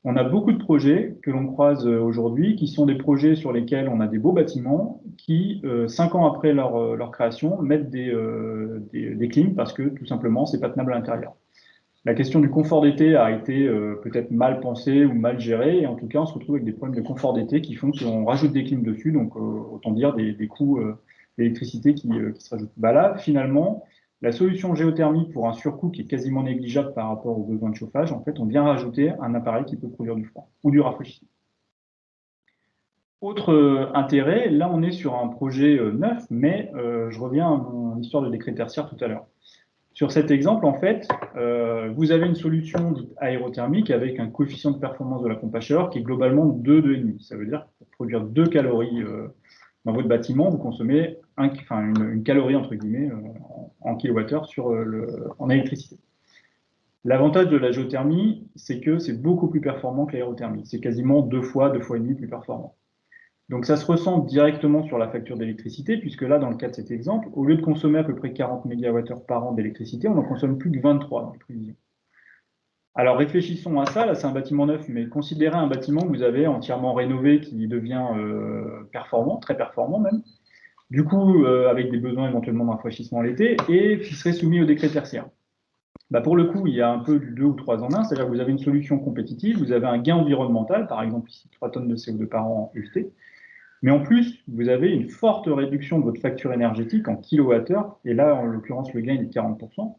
Speaker 4: On a beaucoup de projets que l'on croise aujourd'hui, qui sont des projets sur lesquels on a des beaux bâtiments qui, 5 ans après leur création, mettent des clims parce que tout simplement, c'est pas tenable à l'intérieur. La question du confort d'été a été peut-être mal pensée ou mal gérée, et en tout cas, on se retrouve avec des problèmes de confort d'été qui font qu'on rajoute des clims dessus, donc autant dire des coûts d'électricité qui se rajoutent. Là, finalement, la solution géothermie pour un surcoût qui est quasiment négligeable par rapport aux besoins de chauffage, en fait, on vient rajouter un appareil qui peut produire du froid ou du rafraîchissement. Autre intérêt, là on est sur un projet neuf, mais je reviens à mon histoire de décret tertiaire tout à l'heure. Sur cet exemple, en fait, vous avez une solution dite aérothermique avec un coefficient de performance de la pompe à chaleur qui est globalement 2,5. Ça veut dire que pour produire 2 calories dans votre bâtiment, vous consommez une calorie entre guillemets en kilowattheure en électricité. L'avantage de la géothermie, c'est que c'est beaucoup plus performant que l'aérothermie. C'est quasiment 2 fois et demi plus performant. Donc ça se ressent directement sur la facture d'électricité, puisque là, dans le cas de cet exemple, au lieu de consommer à peu près 40 MWh par an d'électricité, on en consomme plus que 23 dans les prévisions. Alors réfléchissons à ça, là c'est un bâtiment neuf, mais considérez un bâtiment que vous avez entièrement rénové qui devient performant, très performant même. du coup, avec des besoins éventuellement de rafraîchissement l'été, et qui serait soumis au décret tertiaire. Bah pour le coup, il y a un peu du 2 ou 3 en 1, c'est-à-dire que vous avez une solution compétitive, vous avez un gain environnemental, par exemple ici 3 tonnes de CO2 par an en UT, mais en plus, vous avez une forte réduction de votre facture énergétique en kilowattheure, et là, en l'occurrence, le gain est de 40%.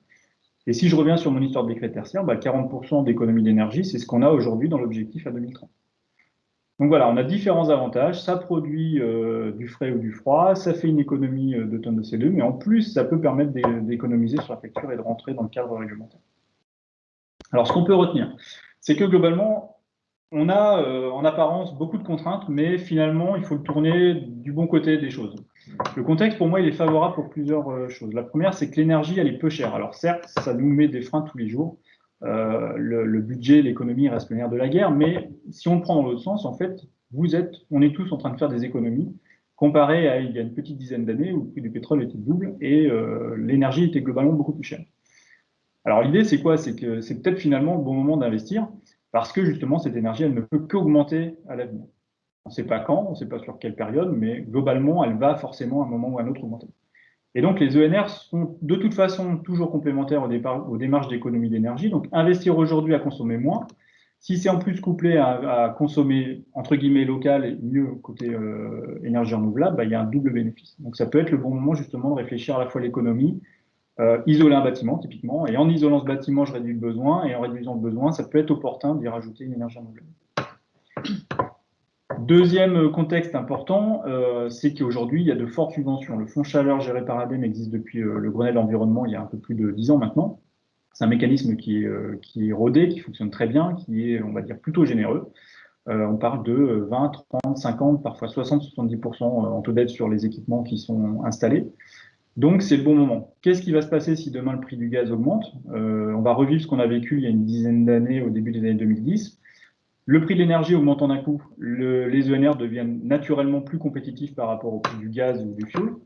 Speaker 4: Et si je reviens sur mon histoire de décret tertiaire, 40% d'économie d'énergie, c'est ce qu'on a aujourd'hui dans l'objectif à 2030. Donc voilà, on a différents avantages. Ça produit du frais ou du froid, ça fait une économie de tonnes de CO2, mais en plus, ça peut permettre d'économiser sur la facture et de rentrer dans le cadre réglementaire. Alors, ce qu'on peut retenir, c'est que globalement, on a en apparence beaucoup de contraintes, mais finalement, il faut le tourner du bon côté des choses. Le contexte, pour moi, il est favorable pour plusieurs choses. La première, c'est que l'énergie, elle est peu chère. Alors certes, ça nous met des freins tous les jours. Le budget, l'économie reste le nerf de la guerre, mais si on le prend dans l'autre sens, en fait, on est tous en train de faire des économies, comparé à il y a une petite dizaine d'années où le prix du pétrole était double et l'énergie était globalement beaucoup plus chère. Alors l'idée, c'est quoi? C'est que c'est peut-être finalement le bon moment d'investir, parce que justement, cette énergie, elle ne peut qu'augmenter à l'avenir. On ne sait pas quand, on ne sait pas sur quelle période, mais globalement, elle va forcément à un moment ou à un autre augmenter. Et donc, les ENR sont de toute façon toujours complémentaires aux démarches d'économie d'énergie. Donc, investir aujourd'hui à consommer moins, si c'est en plus couplé à consommer, entre guillemets, local et mieux côté énergie renouvelable, il y a un double bénéfice. Donc, ça peut être le bon moment justement de réfléchir à la fois l'économie, isoler un bâtiment typiquement, et en isolant ce bâtiment, je réduis le besoin, et en réduisant le besoin, ça peut être opportun d'y rajouter une énergie renouvelable. Deuxième contexte important, c'est qu'aujourd'hui, il y a de fortes subventions. Le fonds chaleur géré par ADEME existe depuis le Grenelle de l'environnement il y a un peu plus de 10 ans maintenant. C'est un mécanisme qui est rodé, qui fonctionne très bien, qui est, on va dire, plutôt généreux. On parle de 20, 30, 50, parfois 60, 70% en taux d'aide sur les équipements qui sont installés. Donc, c'est le bon moment. Qu'est-ce qui va se passer si demain le prix du gaz augmente? On va revivre ce qu'on a vécu il y a une dizaine d'années, au début des années 2010. Le prix de l'énergie augmentant d'un coup, les ENR deviennent naturellement plus compétitifs par rapport au prix du gaz ou du fioul.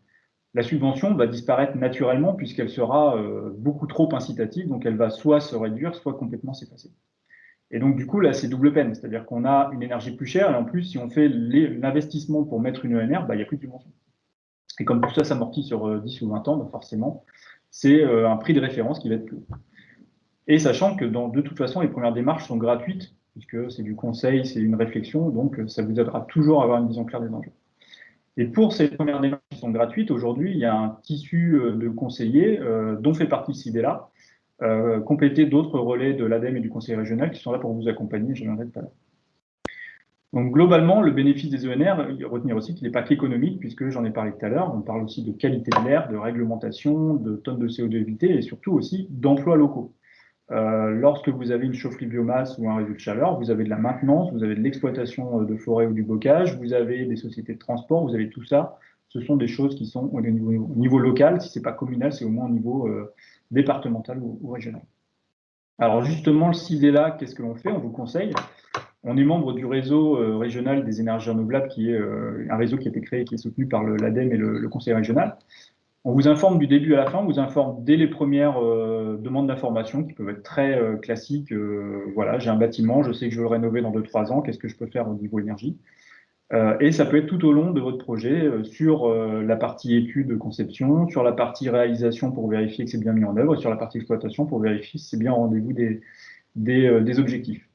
Speaker 4: La subvention va disparaître naturellement puisqu'elle sera beaucoup trop incitative, donc elle va soit se réduire, soit complètement s'effacer. Et donc du coup, là, c'est double peine, c'est-à-dire qu'on a une énergie plus chère et en plus, si on fait l'investissement pour mettre une ENR, il n'y a plus de subvention. Et comme tout ça s'amortit sur 10 ou 20 ans, forcément, c'est un prix de référence qui va être plus haut. Et sachant que de toute façon, les premières démarches sont gratuites, puisque c'est du conseil, c'est une réflexion, donc ça vous aidera toujours à avoir une vision claire des enjeux. Et pour ces premières démarches qui sont gratuites, aujourd'hui, il y a un tissu de conseillers dont fait partie CIDELA, complété d'autres relais de l'ADEME et du conseil régional qui sont là pour vous accompagner, je viendrai tout à l'heure. Donc globalement, le bénéfice des ENR, retenir aussi qu'il n'est pas qu'économique, puisque j'en ai parlé tout à l'heure, on parle aussi de qualité de l'air, de réglementation, de tonnes de CO2 évitées et surtout aussi d'emplois locaux. Lorsque vous avez une chaufferie biomasse ou un réseau de chaleur, vous avez de la maintenance, vous avez de l'exploitation de forêt ou du bocage, vous avez des sociétés de transport, vous avez tout ça. Ce sont des choses qui sont au niveau local, si ce n'est pas communal, c'est au moins au niveau départemental ou régional. Alors justement, le CIDELA, qu'est-ce que l'on fait? On vous conseille. On est membre du réseau régional des énergies renouvelables, qui est un réseau qui a été créé, qui est soutenu par l'ADEME et le conseil régional. On vous informe du début à la fin, on vous informe dès les premières demandes d'information qui peuvent être très classiques. Voilà, j'ai un bâtiment, je sais que je veux le rénover dans 2-3 ans, qu'est-ce que je peux faire au niveau énergie? Et ça peut être tout au long de votre projet, sur la partie étude, conception, sur la partie réalisation pour vérifier que c'est bien mis en œuvre, et sur la partie exploitation pour vérifier si c'est bien au rendez-vous des objectifs.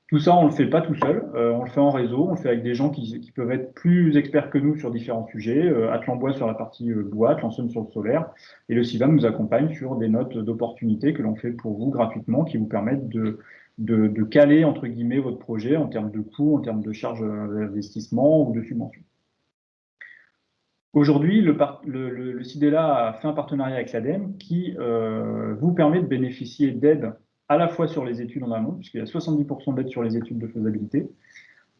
Speaker 4: Tout ça, on ne le fait pas tout seul, on le fait en réseau, on le fait avec des gens qui peuvent être plus experts que nous sur différents sujets. Atlan-Bois sur la partie bois, Atlanson sur le solaire, et le CIVAM nous accompagne sur des notes d'opportunité que l'on fait pour vous gratuitement, qui vous permettent de caler, entre guillemets, votre projet en termes de coûts, en termes de charges d'investissement ou de subventions. Aujourd'hui, le CIDELA a fait un partenariat avec l'ADEME qui vous permet de bénéficier d'aides à la fois sur les études en amont, puisqu'il y a 70% d'aide sur les études de faisabilité,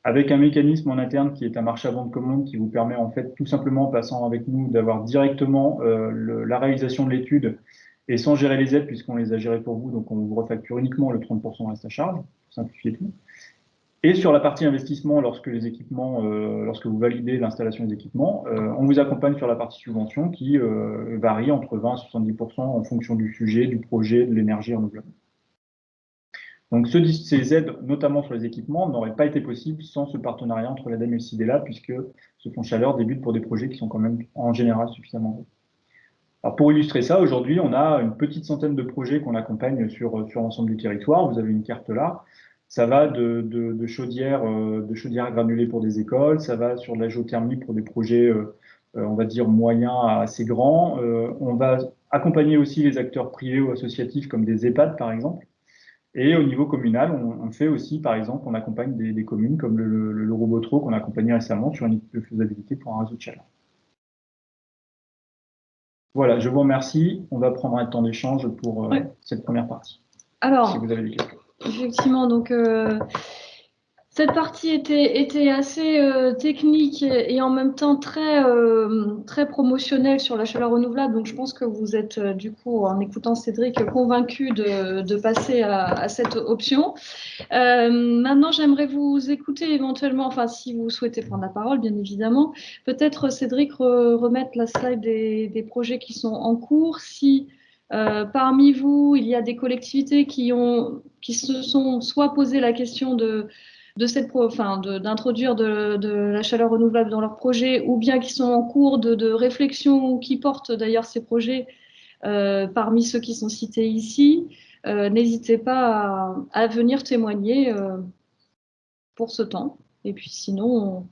Speaker 4: avec un mécanisme en interne qui est un marché à vente commande qui vous permet en fait tout simplement en passant avec nous d'avoir directement la réalisation de l'étude et sans gérer les aides puisqu'on les a gérées pour vous, donc on vous refacture uniquement le 30% reste à charge, pour simplifier tout. Et sur la partie investissement, lorsque vous validez l'installation des équipements, on vous accompagne sur la partie subvention qui varie entre 20 et 70% en fonction du sujet, du projet, de l'énergie renouvelable. Donc ces aides, notamment sur les équipements, n'auraient pas été possibles sans ce partenariat entre l'ADEME et le SIDELA, puisque ce fonds chaleur débute pour des projets qui sont quand même en général suffisamment gros. Alors pour illustrer ça, aujourd'hui, on a une petite centaine de projets qu'on accompagne sur l'ensemble du territoire. Vous avez une carte là. Ça va de chaudières granulées pour des écoles, ça va sur de la géothermie pour des projets, on va dire, moyens à assez grands. On va accompagner aussi les acteurs privés ou associatifs comme des EHPAD, par exemple. Et au niveau communal, on fait aussi, par exemple, on accompagne des communes comme le Robotro qu'on a accompagné récemment sur une étude de faisabilité pour un réseau de chaleur. Voilà, je vous remercie. On va prendre un temps d'échange pour cette première partie.
Speaker 1: Alors,
Speaker 4: si vous avez des questions.
Speaker 1: Effectivement, donc cette partie était assez technique et en même temps très promotionnelle sur la chaleur renouvelable. Donc, je pense que vous êtes, du coup, en écoutant Cédric, convaincu de passer à cette option. Maintenant, j'aimerais vous écouter éventuellement, enfin, si vous souhaitez prendre la parole, bien évidemment. Peut-être, Cédric, remettre la slide des projets qui sont en cours. Si parmi vous, il y a des collectivités qui se sont soit posé la question d'introduire de la chaleur renouvelable dans leurs projets, ou bien qui sont en cours de réflexion ou qui portent d'ailleurs ces projets parmi ceux qui sont cités ici, n'hésitez pas à venir témoigner pour ce temps. Et puis sinon,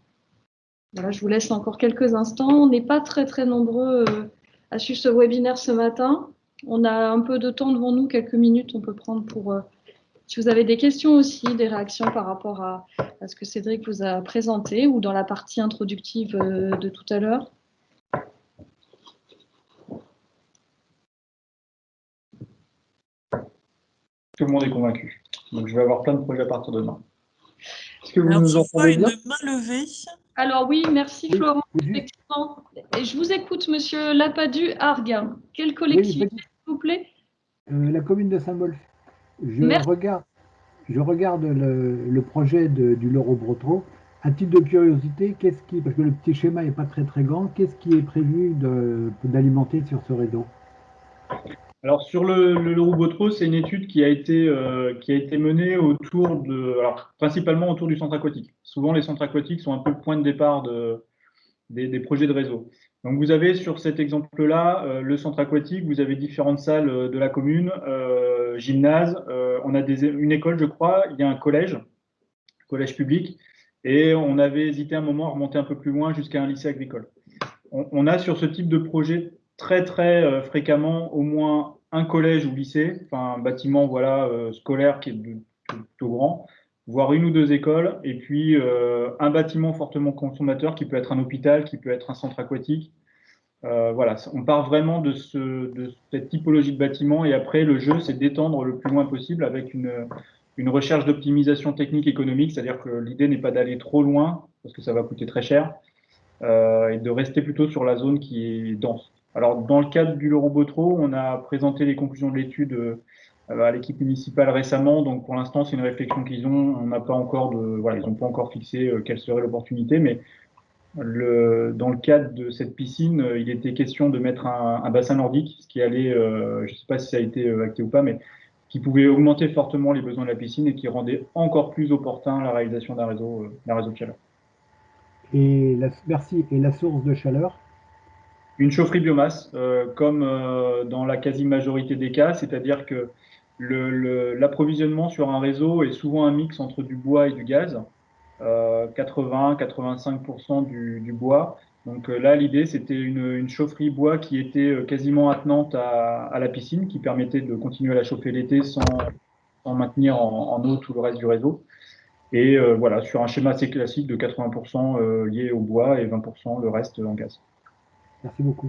Speaker 1: voilà, je vous laisse encore quelques instants. On n'est pas très nombreux à suivre ce webinaire ce matin. On a un peu de temps devant nous, quelques minutes on peut prendre pour... si vous avez des questions aussi, des réactions par rapport à ce que Cédric vous a présenté ou dans la partie introductive de tout à l'heure.
Speaker 4: Tout le monde est convaincu. Donc, je vais avoir plein de projets à partir de demain.
Speaker 3: Est-ce que vous
Speaker 5: Alors,
Speaker 3: nous
Speaker 5: je vois
Speaker 3: entendez bien?
Speaker 5: une main levée.
Speaker 1: Alors oui, merci
Speaker 3: Oui,
Speaker 1: Florent.
Speaker 3: oui.
Speaker 1: Effectivement. Et je vous écoute, monsieur Lapadu Argue. Quelle collectivité,
Speaker 6: Oui,
Speaker 1: s'il vous plaît?
Speaker 6: la commune de Saint-Molf.
Speaker 1: Merci.
Speaker 6: Je regarde le projet du Loro Brotro. À titre de curiosité, parce que le petit schéma n'est pas très grand, qu'est-ce qui est prévu d'alimenter sur ce réseau?
Speaker 4: Alors, sur le Robotro, c'est une étude qui a été menée principalement autour du centre aquatique. Souvent, les centres aquatiques sont un peu le point de départ des projets de réseau. Donc, vous avez sur cet exemple-là le centre aquatique, vous avez différentes salles de la commune, gymnase, on a une école, je crois, il y a un collège public, et on avait hésité un moment à remonter un peu plus loin jusqu'à un lycée agricole. On a sur ce type de projet très fréquemment au moins un collège ou lycée, enfin un bâtiment scolaire qui est plutôt grand, voire une ou deux écoles, et puis un bâtiment fortement consommateur qui peut être un hôpital, qui peut être un centre aquatique. Voilà, on part vraiment de cette typologie de bâtiment, et après le jeu c'est d'étendre le plus loin possible avec une recherche d'optimisation technique économique, c'est-à-dire que l'idée n'est pas d'aller trop loin parce que ça va coûter très cher, et de rester plutôt sur la zone qui est dense. Alors, dans le cadre du Lorobotro, on a présenté les conclusions de l'étude à l'équipe municipale récemment. Donc, pour l'instant, c'est une réflexion qu'ils ont. On n'a pas encore ils n'ont pas encore fixé quelle serait l'opportunité, mais dans le cadre de cette piscine, il était question de mettre un bassin nordique, ce qui allait, je ne sais pas si ça a été acté ou pas, mais qui pouvait augmenter fortement les besoins de la piscine et qui rendait encore plus opportun la réalisation d'un réseau de chaleur.
Speaker 6: Merci. Et la source de chaleur?
Speaker 4: Une chaufferie biomasse, comme dans la quasi-majorité des cas, c'est-à-dire que l'approvisionnement sur un réseau est souvent un mix entre du bois et du gaz, 80-85% du bois. Donc là, l'idée, c'était une chaufferie bois qui était quasiment attenante à la piscine, qui permettait de continuer à la chauffer l'été sans maintenir en eau tout le reste du réseau. Et voilà, sur un schéma assez classique de 80% lié au bois et 20% le reste en gaz.
Speaker 6: Merci beaucoup.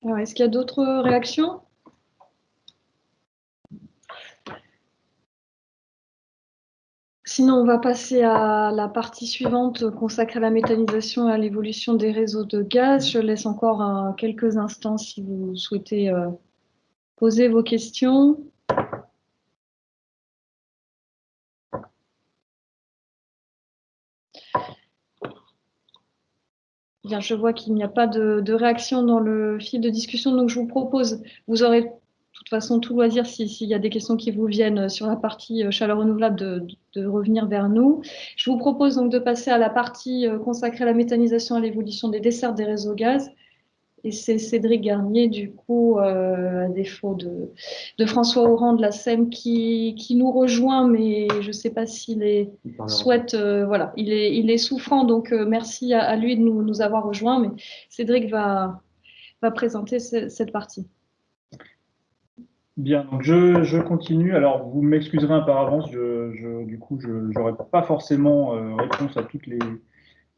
Speaker 1: Alors, est-ce qu'il y a d'autres réactions? Sinon, on va passer à la partie suivante consacrée à la méthanisation et à l'évolution des réseaux de gaz. Je laisse encore quelques instants si vous souhaitez poser vos questions. Bien, je vois qu'il n'y a pas de réaction dans le fil de discussion, donc je vous propose, vous aurez de toute façon tout loisir s'il y a des questions qui vous viennent sur la partie chaleur renouvelable de revenir vers nous. Je vous propose donc de passer à la partie consacrée à la méthanisation et à l'évolution des dessertes des réseaux gaz. Et c'est Cédric Garnier, du coup, à défaut de François Horan de la SEM qui nous rejoint, mais je ne sais pas s'il souhaite. Voilà, il est souffrant, donc merci à lui de nous avoir rejoints. Mais Cédric va présenter cette partie.
Speaker 4: Bien, donc je continue. Alors, vous m'excuserez par avance, du coup, je n'aurai pas forcément réponse à toutes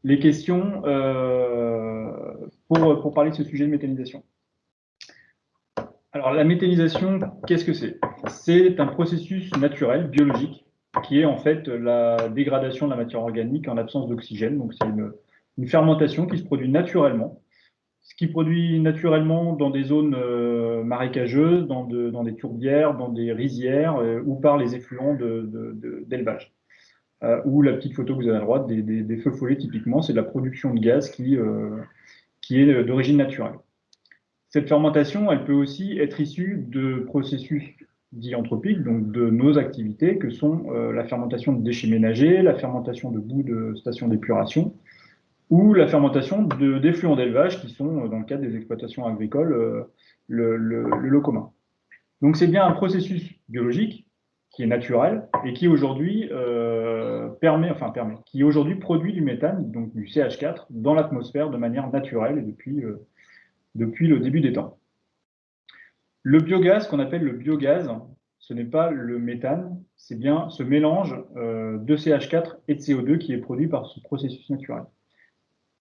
Speaker 4: les questions pour parler de ce sujet de méthanisation. Alors, la méthanisation, qu'est-ce que c'est? C'est un processus naturel, biologique, qui est en fait la dégradation de la matière organique en absence d'oxygène. Donc, c'est une fermentation qui se produit naturellement. Ce qui produit naturellement dans des zones marécageuses, dans des tourbières, dans des rizières ou par les effluents d'élevage. Ou la petite photo que vous avez à droite des feux follets, typiquement, c'est de la production de gaz qui est d'origine naturelle. Cette fermentation, elle peut aussi être issue de processus dits anthropiques, donc de nos activités, que sont la fermentation de déchets ménagers, la fermentation de boues de stations d'épuration, ou la fermentation d'effluents d'élevage qui sont, dans le cadre des exploitations agricoles, le lot commun. Donc c'est bien un processus biologique qui est naturel et qui aujourd'hui qui aujourd'hui produit du méthane, donc du CH4, dans l'atmosphère de manière naturelle et depuis le début des temps. Le biogaz, qu'on appelle le biogaz, ce n'est pas le méthane, c'est bien ce mélange de CH4 et de CO2 qui est produit par ce processus naturel.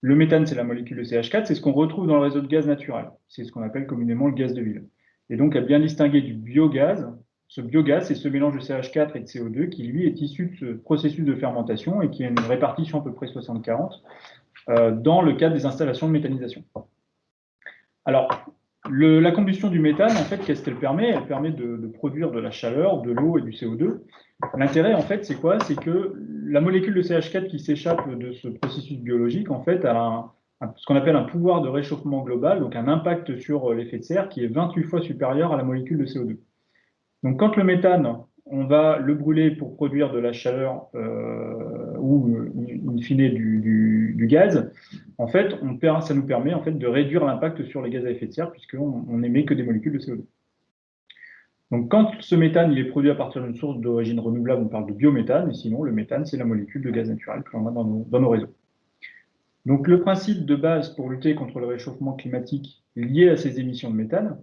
Speaker 4: Le méthane, c'est la molécule de CH4, c'est ce qu'on retrouve dans le réseau de gaz naturel. C'est ce qu'on appelle communément le gaz de ville. Et donc, à bien distinguer du biogaz, ce biogaz, c'est ce mélange de CH4 et de CO2 qui, lui, est issu de ce processus de fermentation et qui a une répartition à peu près 60-40 dans le cadre des installations de méthanisation. Alors, la combustion du méthane, en fait, qu'est-ce qu'elle permet? Elle permet de produire de la chaleur, de l'eau et du CO2. L'intérêt, en fait, c'est quoi? C'est que la molécule de CH4 qui s'échappe de ce processus biologique, en fait, a ce qu'on appelle un pouvoir de réchauffement global, donc un impact sur l'effet de serre qui est 28 fois supérieur à la molécule de CO2. Donc, quand le méthane, on va le brûler pour produire de la chaleur ou, in fine, du gaz, en fait, ça nous permet en fait, de réduire l'impact sur les gaz à effet de serre puisqu'on n'émet que des molécules de CO2. Donc, quand ce méthane il est produit à partir d'une source d'origine renouvelable, on parle de biométhane, et sinon, le méthane, c'est la molécule de gaz naturel que l'on a dans nos réseaux. Donc, le principe de base pour lutter contre le réchauffement climatique lié à ces émissions de méthane,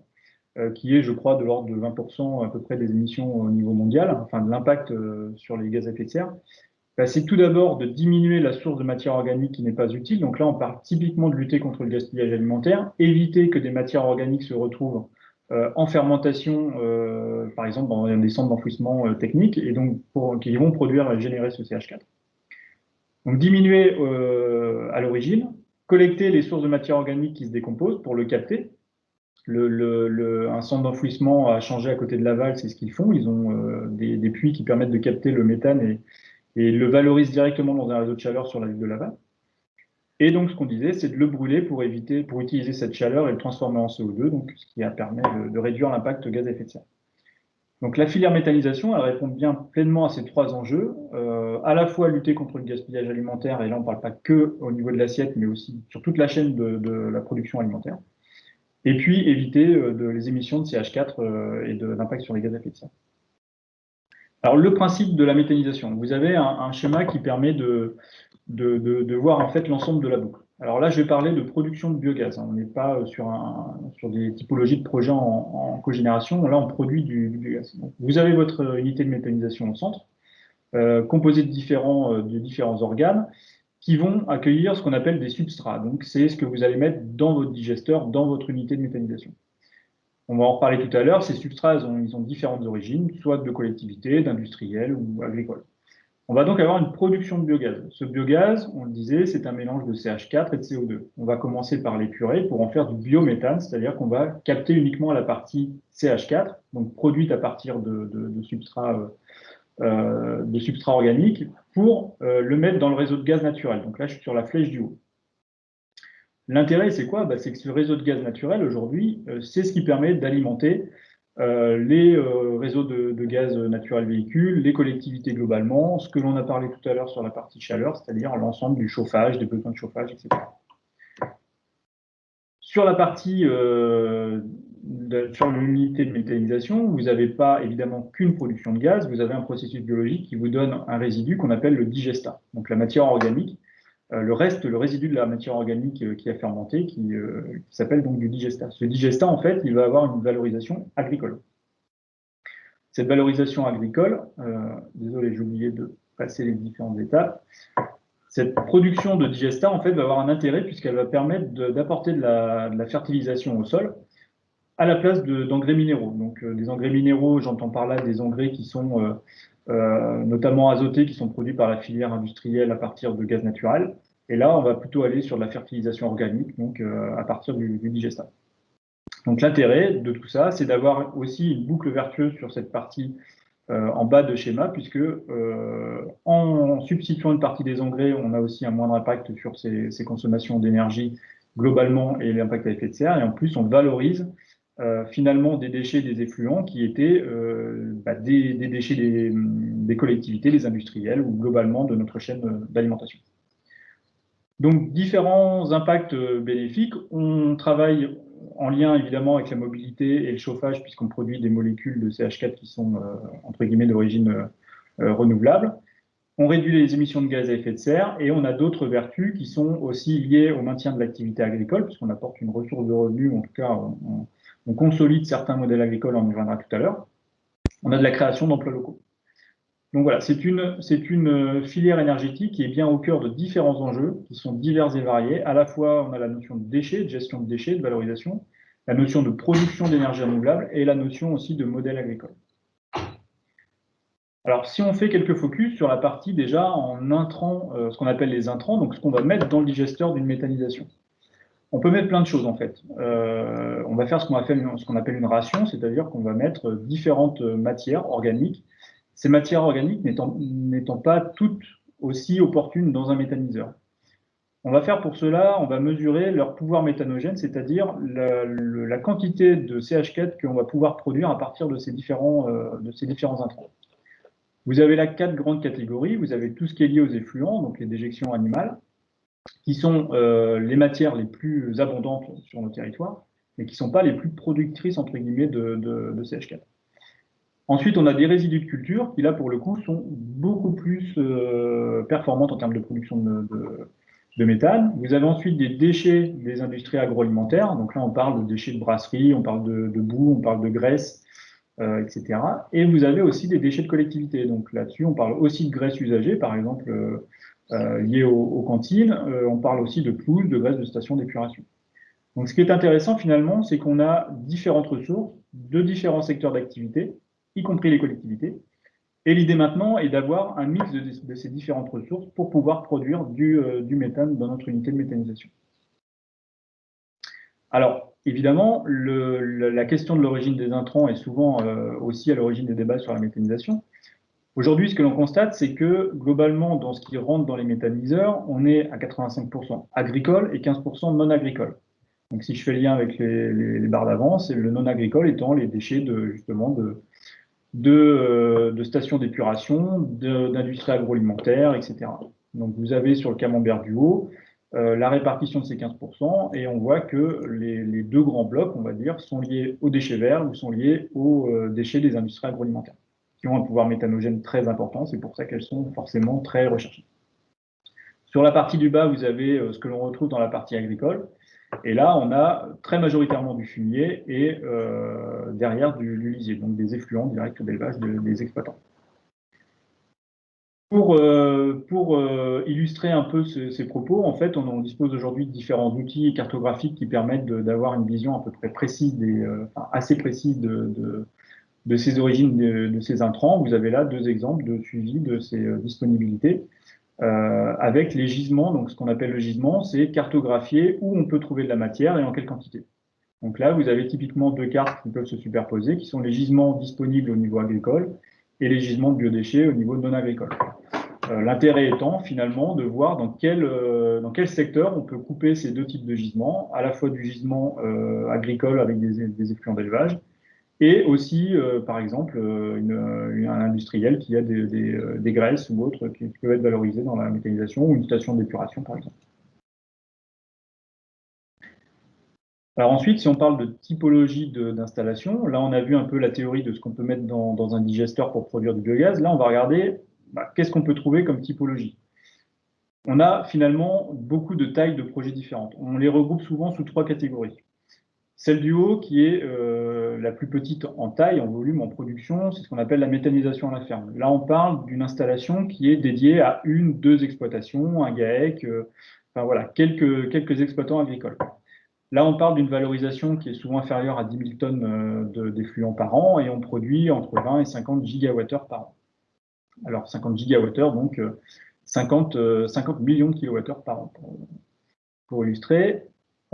Speaker 4: qui est, je crois, de l'ordre de 20% à peu près des émissions au niveau mondial, enfin de l'impact sur les gaz à effet de serre, c'est tout d'abord de diminuer la source de matière organique qui n'est pas utile. Donc là, on parle typiquement de lutter contre le gaspillage alimentaire, éviter que des matières organiques se retrouvent en fermentation, par exemple dans des centres d'enfouissement techniques, et donc qui vont générer ce CH4. Donc diminuer à l'origine, collecter les sources de matière organique qui se décomposent pour le capter. Un centre d'enfouissement a changé à côté de Laval, c'est ce qu'ils font. Ils ont des puits qui permettent de capter le méthane et le valorisent directement dans un réseau de chaleur sur la ville de Laval. Et donc, ce qu'on disait, c'est de le brûler pour utiliser cette chaleur et le transformer en CO2, donc ce qui permet de réduire l'impact gaz à effet de serre. Donc, la filière méthanisation, elle répond bien pleinement à ces trois enjeux, à la fois lutter contre le gaspillage alimentaire, et là, on ne parle pas que au niveau de l'assiette, mais aussi sur toute la chaîne de la production alimentaire. Et puis éviter les émissions de CH4 et de l'impact sur les gaz à effet de serre. Alors le principe de la méthanisation, vous avez un schéma qui permet de voir en fait l'ensemble de la boucle. Alors là, je vais parler de production de biogaz. On n'est pas sur des typologies de projets en cogénération. Là, on produit du biogaz. Donc, vous avez votre unité de méthanisation au centre, composée de différents organes, qui vont accueillir ce qu'on appelle des substrats. Donc, c'est ce que vous allez mettre dans votre digesteur, dans votre unité de méthanisation. On va en reparler tout à l'heure. Ces substrats, ils ont différentes origines, soit de collectivités, d'industriels ou agricoles. On va donc avoir une production de biogaz. Ce biogaz, on le disait, c'est un mélange de CH4 et de CO2. On va commencer par l'épurer pour en faire du biométhane, c'est-à-dire qu'on va capter uniquement la partie CH4, donc produite à partir de substrats organiques, pour le mettre dans le réseau de gaz naturel. Donc là, je suis sur la flèche du haut. L'intérêt, c'est quoi? C'est que ce réseau de gaz naturel, aujourd'hui, c'est ce qui permet d'alimenter les réseaux de gaz naturel véhicules, les collectivités globalement, ce que l'on a parlé tout à l'heure sur la partie chaleur, c'est-à-dire l'ensemble du chauffage, des besoins de chauffage, etc. Sur la partie, sur l'unité de méthanisation, vous n'avez pas évidemment qu'une production de gaz, vous avez un processus biologique qui vous donne un résidu qu'on appelle le digestat, donc la matière organique, le résidu de la matière organique qui a fermenté, qui s'appelle donc du digestat. Ce digestat, en fait, il va avoir une valorisation agricole. Cette valorisation agricole, désolé, j'ai oublié de passer les différentes étapes, cette production de digestat, en fait, va avoir un intérêt puisqu'elle va permettre d'apporter de la fertilisation au sol à la place d'engrais minéraux. Donc, des engrais minéraux, j'entends par là des engrais qui sont notamment azotés, qui sont produits par la filière industrielle à partir de gaz naturel. Et là, on va plutôt aller sur de la fertilisation organique, donc à partir du digestat. Donc, l'intérêt de tout ça, c'est d'avoir aussi une boucle vertueuse sur cette partie en bas de schéma, puisque en substituant une partie des engrais, on a aussi un moindre impact sur ces consommations d'énergie globalement et l'impact à effet de serre. Et en plus, on valorise finalement des déchets des effluents qui étaient des déchets des collectivités, des industriels ou globalement de notre chaîne d'alimentation. Donc, différents impacts bénéfiques. On travaille en lien évidemment avec la mobilité et le chauffage, puisqu'on produit des molécules de CH4 qui sont entre guillemets d'origine renouvelable. On réduit les émissions de gaz à effet de serre et on a d'autres vertus qui sont aussi liées au maintien de l'activité agricole, puisqu'on apporte une ressource de revenus, en tout cas on consolide certains modèles agricoles, on y reviendra tout à l'heure. On a de la création d'emplois locaux. Donc voilà, c'est une filière énergétique qui est bien au cœur de différents enjeux qui sont divers et variés. À la fois, on a la notion de déchets, de gestion de déchets, de valorisation, la notion de production d'énergie renouvelable et la notion aussi de modèle agricole. Alors, si on fait quelques focus sur la partie déjà en intrants, ce qu'on appelle les intrants, donc ce qu'on va mettre dans le digesteur d'une méthanisation. On peut mettre plein de choses en fait. On va faire ce qu'on appelle une ration, c'est-à-dire qu'on va mettre différentes matières organiques. Ces matières organiques n'étant pas toutes aussi opportunes dans un méthaniseur. On va faire pour cela, on va mesurer leur pouvoir méthanogène, c'est-à-dire la quantité de CH4 qu'on va pouvoir produire à partir de ces différents intrants. Vous avez là 4 grandes catégories. Vous avez tout ce qui est lié aux effluents, donc les déjections animales, qui sont les matières les plus abondantes sur nos territoires, mais qui ne sont pas les plus productrices, entre guillemets, de CH4. Ensuite, on a des résidus de culture qui, là, pour le coup, sont beaucoup plus performantes en termes de production de méthane. Vous avez ensuite des déchets des industries agroalimentaires. Donc là, on parle de déchets de brasserie, on parle de boue, on parle de graisse, etc. Et vous avez aussi des déchets de collectivité. Donc là-dessus, on parle aussi de graisse usagée, par exemple, liées aux cantines. On parle aussi de pelouse, de graisse de station d'épuration. Donc ce qui est intéressant, finalement, c'est qu'on a différentes ressources de différents secteurs d'activité, y compris les collectivités. Et l'idée maintenant est d'avoir un mix de ces différentes ressources pour pouvoir produire du méthane dans notre unité de méthanisation. Alors, évidemment, la question de l'origine des intrants est souvent aussi à l'origine des débats sur la méthanisation. Aujourd'hui, ce que l'on constate, c'est que globalement, dans ce qui rentre dans les méthaniseurs, on est à 85% agricole et 15% non agricole. Donc, si je fais le lien avec les barres d'avant, c'est le non agricole étant les déchets justement de stations d'épuration, d'industries agroalimentaires, etc. Donc, vous avez sur le camembert du haut la répartition de ces 15%, et on voit que les deux grands blocs, on va dire, sont liés aux déchets verts ou sont liés aux déchets des industries agroalimentaires, qui ont un pouvoir méthanogène très important, c'est pour ça qu'elles sont forcément très recherchées. Sur la partie du bas, vous avez ce que l'on retrouve dans la partie agricole, et là, on a très majoritairement du fumier et derrière du lisier, donc des effluents directs d'élevage des exploitants. Pour illustrer un peu ces propos, en fait, on dispose aujourd'hui de différents outils cartographiques qui permettent d'avoir une vision à peu près précise, assez précise de ces origines, de ces intrants. Vous avez là 2 exemples de suivi de ces disponibilités avec les gisements. Donc, ce qu'on appelle le gisement, c'est cartographier où on peut trouver de la matière et en quelle quantité. Donc là, vous avez typiquement 2 cartes qui peuvent se superposer, qui sont les gisements disponibles au niveau agricole et les gisements de biodéchets au niveau non agricole. L'intérêt étant finalement de voir dans quel secteur on peut couper ces deux types de gisements, à la fois du gisement agricole avec des effluents d'élevage, et aussi, par exemple, un industriel qui a des graisses ou autres qui peuvent être valorisées dans la méthanisation, ou une station d'épuration, par exemple. Alors ensuite, si on parle de typologie d'installation, là on a vu un peu la théorie de ce qu'on peut mettre dans un digesteur pour produire du biogaz. Là, on va regarder qu'est-ce qu'on peut trouver comme typologie. On a finalement beaucoup de tailles de projets différentes. On les regroupe souvent sous 3 catégories. Celle du haut, qui est la plus petite en taille, en volume, en production, c'est ce qu'on appelle la méthanisation à la ferme. Là, on parle d'une installation qui est dédiée à 1-2 exploitations, un GAEC, enfin voilà, quelques exploitants agricoles. Là, on parle d'une valorisation qui est souvent inférieure à 10 000 tonnes d'effluents par an, et on produit entre 20 et 50 gigawattheures par an. Alors, 50 gigawattheures, donc 50 millions de kilowattheures par an, pour illustrer.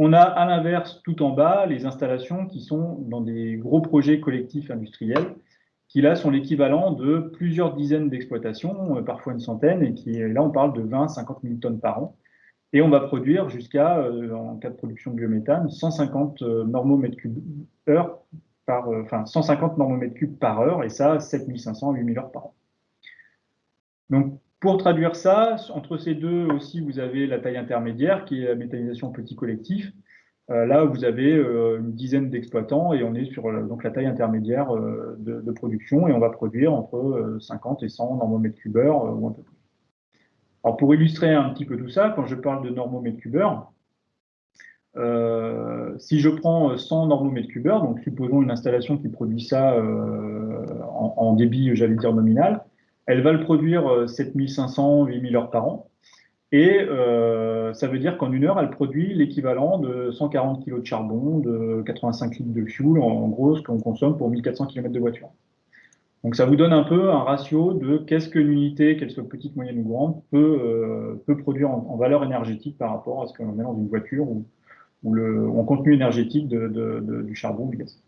Speaker 4: On a à l'inverse, tout en bas, les installations qui sont dans des gros projets collectifs industriels, qui là sont l'équivalent de plusieurs dizaines d'exploitations, parfois une centaine, et qui là on parle de 20-50 000 tonnes par an. Et on va produire jusqu'à, en cas de production de biométhane, 150 normaux mètres cubes heure enfin 150 normaux mètres cubes par heure, et ça 7500 à 8000 heures par an. Donc pour traduire ça, entre ces deux aussi, vous avez la taille intermédiaire, qui est la méthanisation petit collectif. Là, vous avez une dizaine d'exploitants, et on est sur donc la taille intermédiaire de production, et on va produire entre 50 et 100 normaux mètres cubes heure, ou un peu plus. Alors pour illustrer un petit peu tout ça, quand je parle de normaux mètres cubes heure, si je prends 100 normaux mètres cubes heure, donc supposons une installation qui produit ça en débit, j'allais dire nominal, elle va le produire 7500, 8000 heures par an. Et ça veut dire qu'en une heure, elle produit l'équivalent de 140 kg de charbon, de 85 litres de fuel, en gros, ce qu'on consomme pour 1400 km de voiture. Donc ça vous donne un peu un ratio de qu'est-ce qu'une unité, qu'elle soit petite, moyenne ou grande, peut produire en valeur énergétique par rapport à ce qu'on met dans une voiture ou en contenu énergétique du charbon ou du gaz.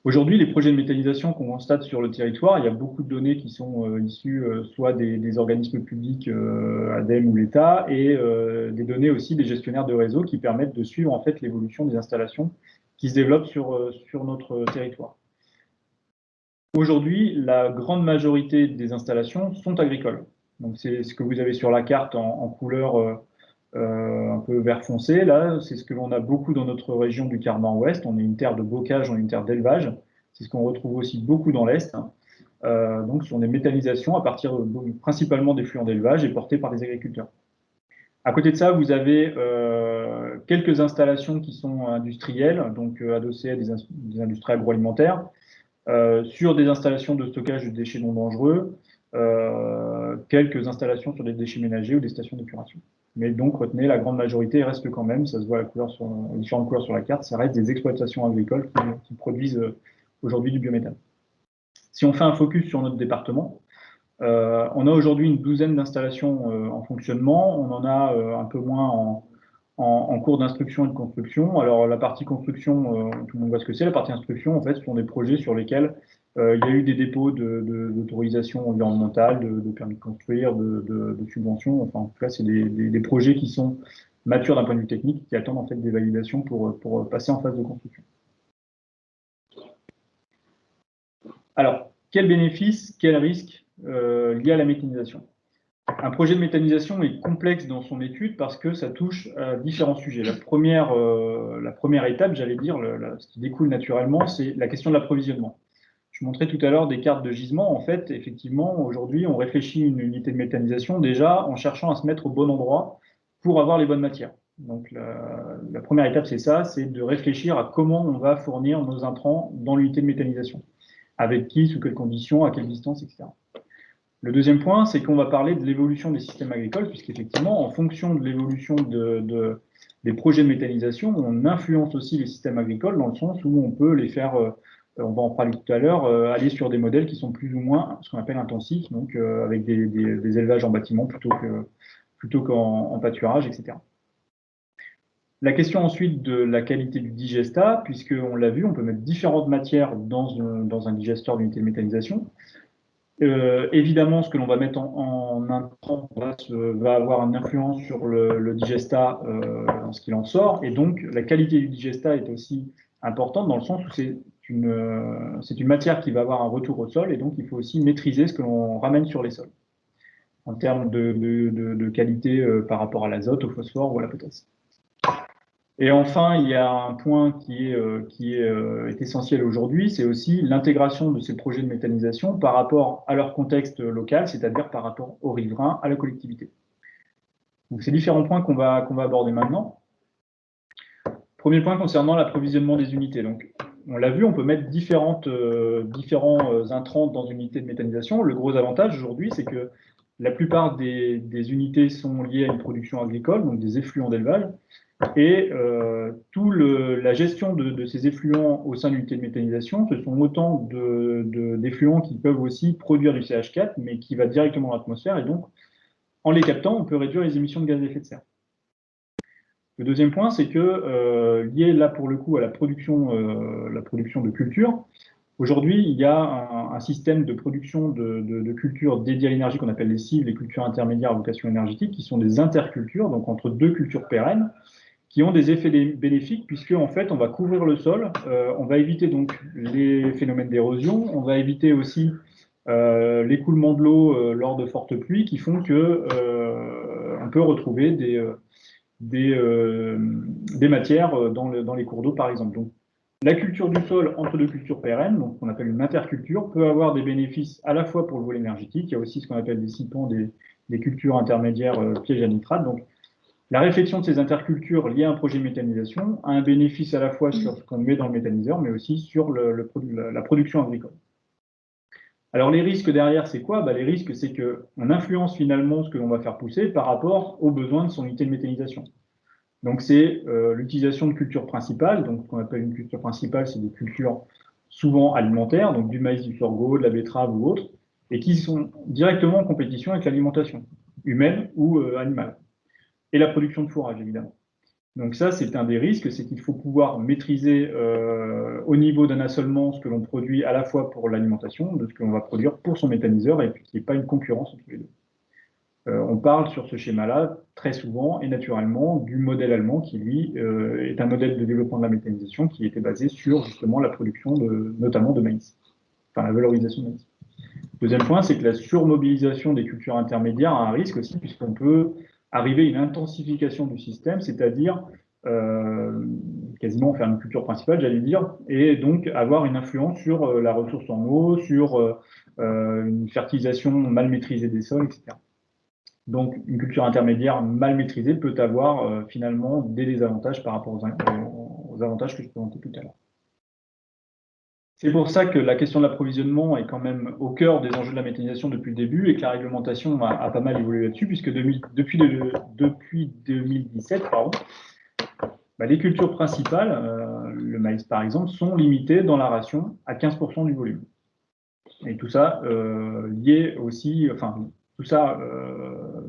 Speaker 4: Aujourd'hui, les projets de méthanisation qu'on constate sur le territoire, il y a beaucoup de données qui sont issues soit des organismes publics, ADEME ou l'État, et des données aussi des gestionnaires de réseau qui permettent de suivre en fait l'évolution des installations qui se développent sur notre territoire. Aujourd'hui, la grande majorité des installations sont agricoles. Donc c'est ce que vous avez sur la carte en couleur un peu vert foncé. Là, c'est ce que l'on a beaucoup dans notre région du quart nord-ouest. On est une terre de bocage, on est une terre d'élevage. C'est ce qu'on retrouve aussi beaucoup dans l'Est. Donc, ce sont des méthanisations à partir principalement d'effluents d'élevage et portés par des agriculteurs. À côté de ça, vous avez quelques installations qui sont industrielles, donc adossées à des industries agroalimentaires, sur des installations de stockage de déchets non dangereux, quelques installations sur des déchets ménagers ou des stations d'épuration. Mais donc, retenez, la grande majorité reste quand même, ça se voit la couleur les différentes couleurs sur la carte, ça reste des exploitations agricoles qui produisent aujourd'hui du biométhane. Si on fait un focus sur notre département, on a aujourd'hui une douzaine d'installations en fonctionnement, on en a un peu moins en cours d'instruction et de construction. Alors la partie construction, tout le monde voit ce que c'est. La partie instruction, en fait, ce sont des projets sur lesquels il y a eu des dépôts d'autorisation environnementale, de permis de construire, de subventions. Enfin, en tout cas, c'est des projets qui sont matures d'un point de vue technique, qui attendent en fait des validations pour passer en phase de construction. Alors, quels bénéfices, quels risques liés à la méthanisation? Un projet de méthanisation est complexe dans son étude parce que ça touche à différents sujets. La première étape, j'allais dire, ce qui découle naturellement, c'est la question de l'approvisionnement. Je montrais tout à l'heure des cartes de gisement. En fait, effectivement, aujourd'hui, on réfléchit une unité de méthanisation déjà en cherchant à se mettre au bon endroit pour avoir les bonnes matières. Donc, la première étape, c'est ça, c'est de réfléchir à comment on va fournir nos intrants dans l'unité de méthanisation. Avec qui, sous quelles conditions, à quelle distance, etc. Le deuxième point, c'est qu'on va parler de l'évolution des systèmes agricoles, puisqu'effectivement, en fonction de l'évolution des projets de méthanisation, on influence aussi les systèmes agricoles dans le sens où on peut les faire, on va en parler tout à l'heure, aller sur des modèles qui sont plus ou moins ce qu'on appelle intensifs, donc avec des élevages en bâtiment plutôt qu'en pâturage, etc. La question ensuite de la qualité du digestat, puisqu'on l'a vu, on peut mettre différentes matières dans un digesteur d'unité de méthanisation. Évidemment, ce que l'on va mettre en intrant va avoir une influence sur le digestat en ce qu'il en sort, et donc la qualité du digestat est aussi importante dans le sens où c'est une matière qui va avoir un retour au sol, et donc il faut aussi maîtriser ce que l'on ramène sur les sols en termes de qualité par rapport à l'azote, au phosphore ou à la potasse. Et enfin, il y a un point qui est essentiel aujourd'hui, c'est aussi l'intégration de ces projets de méthanisation par rapport à leur contexte local, c'est-à-dire par rapport aux riverains, à la collectivité. Donc, c'est différents points qu'on va aborder maintenant. Premier point concernant l'approvisionnement des unités. Donc, on l'a vu, on peut mettre différents intrants dans une unité de méthanisation. Le gros avantage aujourd'hui, c'est que la plupart des unités sont liées à une production agricole, donc des effluents d'élevage. Et la gestion de ces effluents au sein de l'unité de méthanisation, ce sont autant d'effluents qui peuvent aussi produire du CH4, mais qui va directement dans l'atmosphère. Et donc, en les captant, on peut réduire les émissions de gaz à effet de serre. Le deuxième point, c'est que lié là pour le coup à la production de culture, aujourd'hui, il y a un système de production de cultures dédiées à l'énergie qu'on appelle les cibles, les cultures intermédiaires à vocation énergétique, qui sont des intercultures, donc entre deux cultures pérennes, qui ont des effets bénéfiques puisque en fait on va couvrir le sol, on va éviter donc les phénomènes d'érosion, on va éviter aussi l'écoulement de l'eau lors de fortes pluies qui font que on peut retrouver des matières dans les cours d'eau par exemple. Donc la culture du sol entre deux cultures pérennes, donc qu'on appelle une interculture, peut avoir des bénéfices à la fois pour le volet énergétique, il y a aussi ce qu'on appelle des CIPAN, des cultures intermédiaires pièges à nitrate. Donc la réflexion de ces intercultures liées à un projet de méthanisation a un bénéfice à la fois sur ce qu'on met dans le méthaniseur, mais aussi sur la production agricole. Alors les risques derrière, c'est quoi? Les risques, c'est qu'on influence finalement ce que l'on va faire pousser par rapport aux besoins de son unité de méthanisation. Donc c'est l'utilisation de cultures principales. Donc ce qu'on appelle une culture principale, c'est des cultures souvent alimentaires, donc du maïs, du sorgho, de la betterave ou autre, et qui sont directement en compétition avec l'alimentation humaine ou animale. Et la production de fourrage, évidemment. Donc ça, c'est un des risques, c'est qu'il faut pouvoir maîtriser au niveau d'un assolement ce que l'on produit à la fois pour l'alimentation, de ce que l'on va produire pour son méthaniseur, et puis qu'il n'y ait pas une concurrence entre les deux. On parle sur ce schéma-là très souvent et naturellement du modèle allemand qui, lui, est un modèle de développement de la méthanisation qui était basé sur justement la production notamment de maïs, enfin la valorisation de maïs. Deuxième point, c'est que la surmobilisation des cultures intermédiaires a un risque aussi, puisqu'on peut arriver à une intensification du système, c'est-à-dire quasiment faire une culture principale, j'allais dire, et donc avoir une influence sur la ressource en eau, sur une fertilisation mal maîtrisée des sols, etc. Donc une culture intermédiaire mal maîtrisée peut avoir finalement des désavantages par rapport aux avantages que je présentais tout à l'heure. C'est pour ça que la question de l'approvisionnement est quand même au cœur des enjeux de la méthanisation depuis le début et que la réglementation a pas mal évolué là-dessus, puisque depuis 2017, les cultures principales, le maïs par exemple, sont limitées dans la ration à 15% du volume. Et tout ça lié aussi, tout ça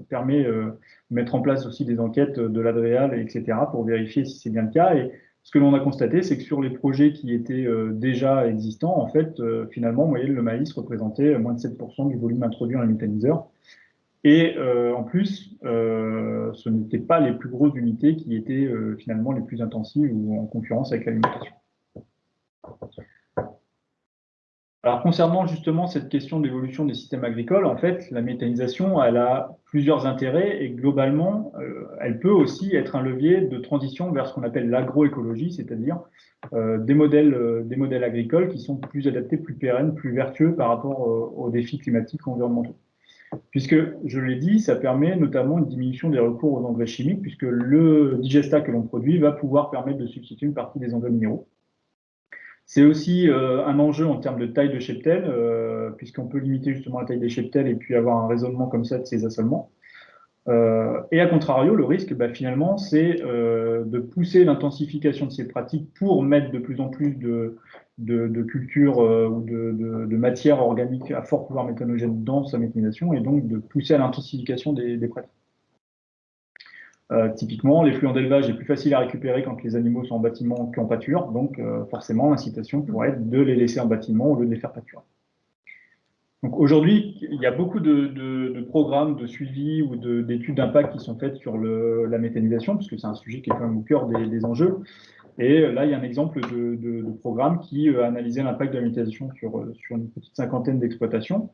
Speaker 4: permet de mettre en place aussi des enquêtes de l'ADREAL, etc., pour vérifier si c'est bien le cas. Et ce que l'on a constaté, c'est que sur les projets qui étaient déjà existants, en fait, finalement, en moyenne, le maïs représentait moins de 7% du volume introduit dans les méthaniseurs. Et en plus, ce n'étaient pas les plus grosses unités qui étaient finalement les plus intensives ou en concurrence avec l'alimentation. Alors, concernant justement cette question d'évolution des systèmes agricoles, en fait, la méthanisation, elle a plusieurs intérêts et globalement, elle peut aussi être un levier de transition vers ce qu'on appelle l'agroécologie, c'est-à-dire des modèles agricoles qui sont plus adaptés, plus pérennes, plus vertueux par rapport aux défis climatiques et environnementaux. Puisque, je l'ai dit, ça permet notamment une diminution des recours aux engrais chimiques, puisque le digestat que l'on produit va pouvoir permettre de substituer une partie des engrais minéraux. C'est aussi un enjeu en termes de taille de cheptel, puisqu'on peut limiter justement la taille des cheptels et puis avoir un raisonnement comme ça de ces assolements. Et à contrario, le risque, finalement, c'est de pousser l'intensification de ces pratiques pour mettre de plus en plus de cultures ou de matières organiques à fort pouvoir méthanogène dans sa méthanisation et donc de pousser à l'intensification des pratiques. Typiquement, l'effluent d'élevage est plus facile à récupérer quand les animaux sont en bâtiment qu'en pâture, donc forcément l'incitation pourrait être de les laisser en bâtiment au lieu de les faire pâturer. Donc aujourd'hui, il y a beaucoup de programmes de suivi ou d'études d'impact qui sont faites sur la méthanisation, puisque c'est un sujet qui est quand même au cœur des enjeux. Et là, il y a un exemple de programme qui analysait l'impact de la méthanisation sur une petite cinquantaine d'exploitations,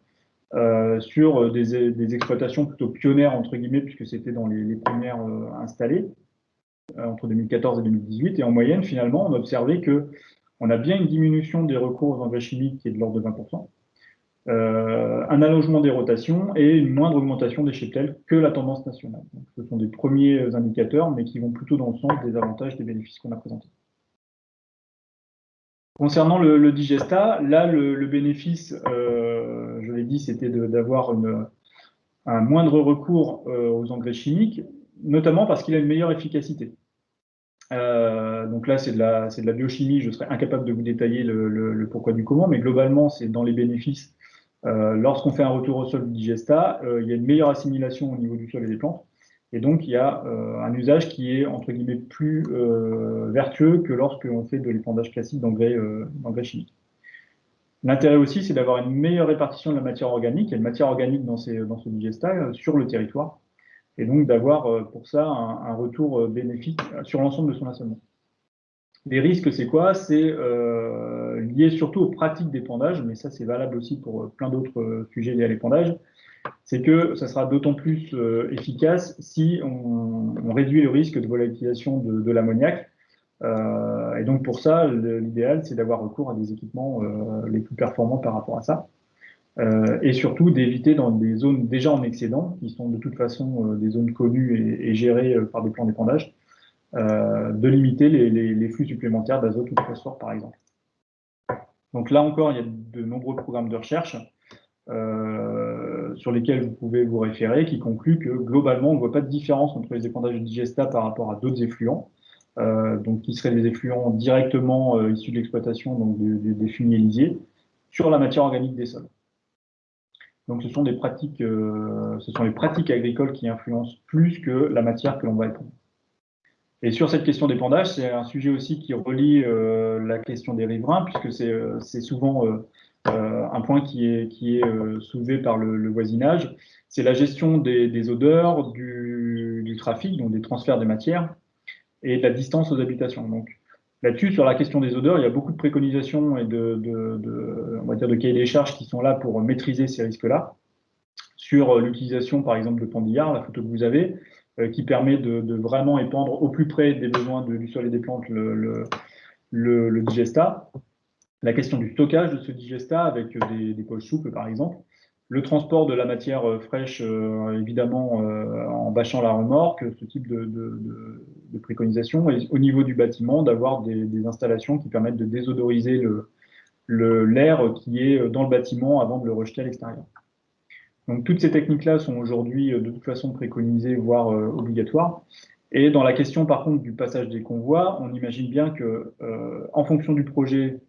Speaker 4: sur des exploitations plutôt pionnières, entre guillemets, puisque c'était dans les premières installées, entre 2014 et 2018. Et en moyenne, finalement, on a observé qu'on a bien une diminution des recours aux engrais chimiques qui est de l'ordre de 20%. Un allongement des rotations et une moindre augmentation des cheptels que la tendance nationale. Donc, ce sont des premiers indicateurs, mais qui vont plutôt dans le sens des avantages, des bénéfices qu'on a présentés. Concernant le digestat, là, le bénéfice, je l'ai dit, c'était d'avoir un moindre recours aux engrais chimiques, notamment parce qu'il a une meilleure efficacité. Donc là, c'est de la biochimie, je serais incapable de vous détailler le pourquoi du comment, mais globalement, c'est dans les bénéfices. Lorsqu'on fait un retour au sol du digestat, il y a une meilleure assimilation au niveau du sol et des plantes. Et donc, il y a un usage qui est, entre guillemets, plus vertueux que lorsqu'on fait de l'épandage classique d'engrais chimiques. L'intérêt aussi, c'est d'avoir une meilleure répartition de la matière organique. Il y a une matière organique dans ce digestat sur le territoire. Et donc, d'avoir pour ça un retour bénéfique sur l'ensemble de son assaisonnement. Les risques, c'est quoi? C'est lié surtout aux pratiques d'épandage, mais ça, c'est valable aussi pour plein d'autres sujets liés à l'épandage. C'est que ça sera d'autant plus efficace si on réduit le risque de volatilisation de l'ammoniac. Et donc, pour ça, l'idéal, c'est d'avoir recours à des équipements les plus performants par rapport à ça. Et surtout d'éviter dans des zones déjà en excédent, qui sont de toute façon des zones connues et gérées par des plans d'épandage, de limiter les flux supplémentaires d'azote ou de phosphore, par exemple. Donc là encore, il y a de nombreux programmes de recherche sur lesquels vous pouvez vous référer, qui concluent que globalement, on ne voit pas de différence entre les épandages de digestat par rapport à d'autres effluents, donc qui seraient des effluents directement issus de l'exploitation, donc des fumiers lisiers, sur la matière organique des sols. Donc ce sont les pratiques agricoles qui influencent plus que la matière que l'on va épandre. Et sur cette question d'épandage, c'est un sujet aussi qui relie la question des riverains, puisque c'est souvent un point qui est soulevé par le voisinage. C'est la gestion des odeurs, du trafic, donc des transferts des matières, et de la distance aux habitations. Donc là-dessus, sur la question des odeurs, il y a beaucoup de préconisations et on va dire de cahiers des charges qui sont là pour maîtriser ces risques-là. Sur l'utilisation, par exemple, de pendillard, la photo que vous avez, qui permet de vraiment épandre au plus près des besoins du sol et des plantes le digestat. La question du stockage de ce digestat avec des poches souples, par exemple. Le transport de la matière fraîche, évidemment, en bâchant la remorque, ce type de préconisation. Et au niveau du bâtiment, d'avoir des installations qui permettent de désodoriser l'air qui est dans le bâtiment avant de le rejeter à l'extérieur. Donc toutes ces techniques-là sont aujourd'hui de toute façon préconisées, voire obligatoires. Et dans la question par contre du passage des convois, on imagine bien que en fonction du projet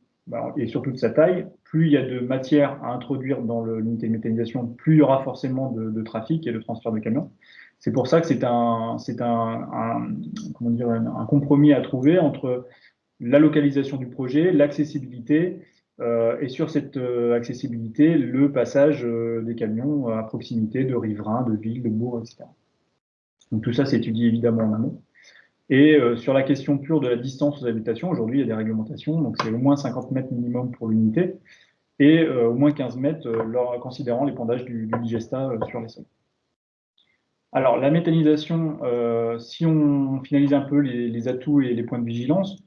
Speaker 4: et surtout de sa taille, plus il y a de matière à introduire dans l'unité de méthanisation, plus il y aura forcément de trafic et de transfert de camions. C'est pour ça que c'est un compromis à trouver entre la localisation du projet, l'accessibilité, et sur cette accessibilité, le passage des camions à proximité de riverains, de villes, de bourgs, etc. Donc tout ça s'étudie évidemment en amont. Et sur la question pure de la distance aux habitations, aujourd'hui il y a des réglementations, donc c'est au moins 50 mètres minimum pour l'unité, et au moins 15 mètres considérant l'épandage du digestat sur les sols. Alors la méthanisation, si on finalise un peu les atouts et les points de vigilance,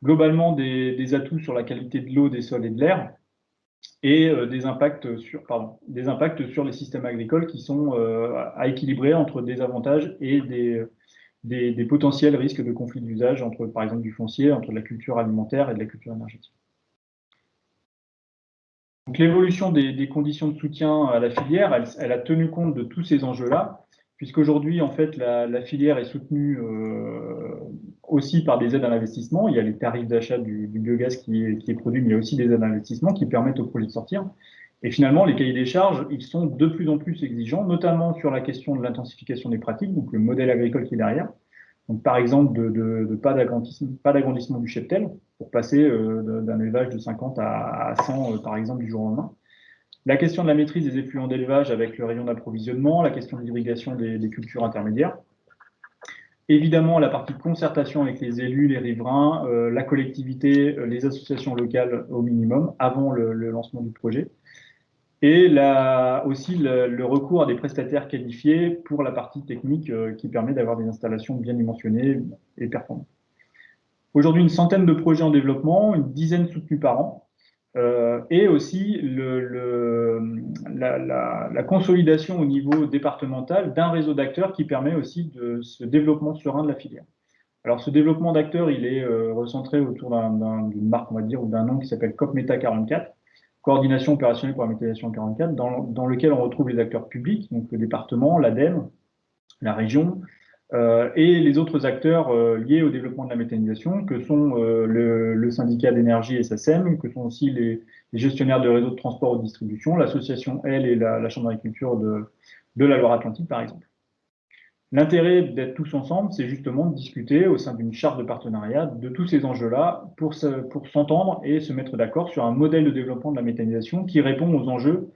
Speaker 4: globalement des atouts sur la qualité de l'eau, des sols et de l'air, et des impacts sur les systèmes agricoles qui sont à équilibrer entre des avantages et des potentiels risques de conflit d'usage entre, par exemple, du foncier, entre de la culture alimentaire et de la culture énergétique. Donc l'évolution des conditions de soutien à la filière, elle a tenu compte de tous ces enjeux-là, puisqu'aujourd'hui, en fait, la filière est soutenue aussi par des aides à l'investissement. Il y a les tarifs d'achat du biogaz qui est produit, mais il y a aussi des aides à l'investissement qui permettent aux projets de sortir. Et finalement, les cahiers des charges, ils sont de plus en plus exigeants, notamment sur la question de l'intensification des pratiques, donc le modèle agricole qui est derrière. Donc, par exemple, pas d'agrandissement du cheptel pour passer d'un élevage de 50 à 100, par exemple, du jour au lendemain. La question de la maîtrise des effluents d'élevage avec le rayon d'approvisionnement, la question de l'irrigation des cultures intermédiaires. Évidemment, la partie concertation avec les élus, les riverains, la collectivité, les associations locales au minimum avant le lancement du projet. Et aussi le recours à des prestataires qualifiés pour la partie technique qui permet d'avoir des installations bien dimensionnées et performantes. Aujourd'hui, une centaine de projets en développement, une dizaine soutenus par an, et aussi la consolidation au niveau départemental d'un réseau d'acteurs qui permet aussi de ce développement serein de la filière. Alors, ce développement d'acteurs, il est recentré autour d'une marque, on va dire, ou d'un nom qui s'appelle COP-META 44, Coordination opérationnelle pour la méthanisation 44, dans lequel on retrouve les acteurs publics, donc le département, l'ADEME, la région, et les autres acteurs liés au développement de la méthanisation, que sont le syndicat d'énergie SACEM, que sont aussi les gestionnaires de réseaux de transport ou de distribution, l'association Elle et la Chambre d'agriculture de la Loire-Atlantique, par exemple. L'intérêt d'être tous ensemble, c'est justement de discuter au sein d'une charte de partenariat de tous ces enjeux-là pour s'entendre et se mettre d'accord sur un modèle de développement de la méthanisation qui répond aux enjeux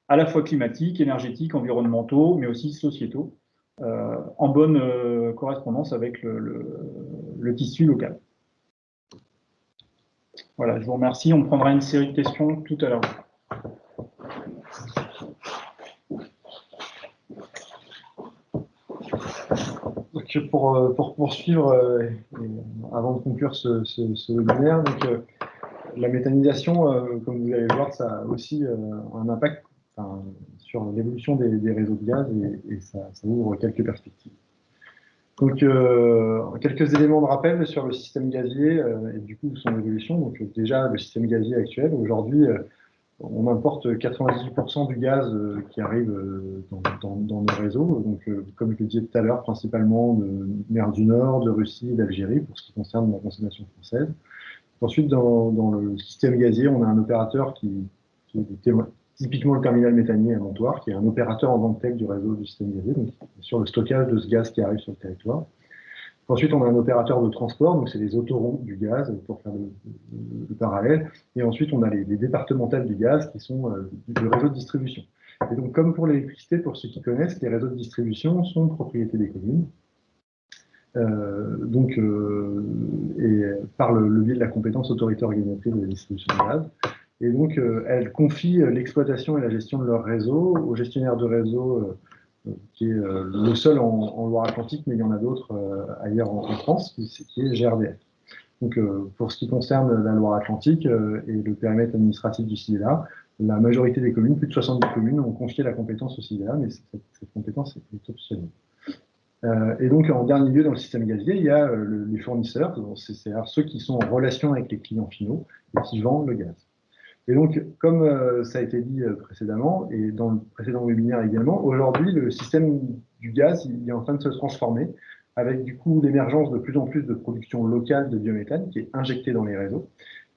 Speaker 4: à la fois climatiques, énergétiques, environnementaux, mais aussi sociétaux, en bonne correspondance avec le tissu local. Voilà, je vous remercie. On prendra une série de questions tout à l'heure.
Speaker 3: Donc pour poursuivre, avant de conclure ce webinaire, donc, la méthanisation, comme vous allez le voir, ça a aussi un impact sur l'évolution des réseaux de gaz et ça ouvre quelques perspectives. Donc, quelques éléments de rappel sur le système gazier et du coup son évolution. Donc, déjà, le système gazier actuel, aujourd'hui, on importe 98% du gaz qui arrive dans nos réseaux. Donc, comme je le disais tout à l'heure, principalement de mer du Nord, de Russie et d'Algérie pour ce qui concerne la consommation française. Ensuite, dans le système gazier, on a un opérateur qui est typiquement le terminal méthanier à Montoire, qui est un opérateur en tant que tel du réseau du système gazier, donc sur le stockage de ce gaz qui arrive sur le territoire. Ensuite, on a un opérateur de transport, donc c'est les autoroutes du gaz, pour faire le parallèle. Et ensuite, on a les départementales du gaz, qui sont le réseau de distribution. Et donc, comme pour l'électricité, pour ceux qui connaissent, les réseaux de distribution sont propriété des communes. Et par le biais de la compétence autorité organisatrice de la distribution de gaz. Et donc, elle confie l'exploitation et la gestion de leur réseau au gestionnaire de réseau, qui est le seul en Loire-Atlantique, mais il y en a d'autres ailleurs en France, qui est GRDF. Donc, pour ce qui concerne la Loire-Atlantique et le périmètre administratif du CIDA, la majorité des communes, plus de 70 communes, ont confié la compétence au CIDA, mais cette compétence est optionnelle. Et donc, en dernier lieu, dans le système gazier, il y a les fournisseurs, c'est-à-dire ceux qui sont en relation avec les clients finaux et qui vendent le gaz. Et donc, comme ça a été dit précédemment, et dans le précédent webinaire également, aujourd'hui, le système du gaz il est en train de se transformer avec du coup l'émergence de plus en plus de production locale de biométhane qui est injectée dans les réseaux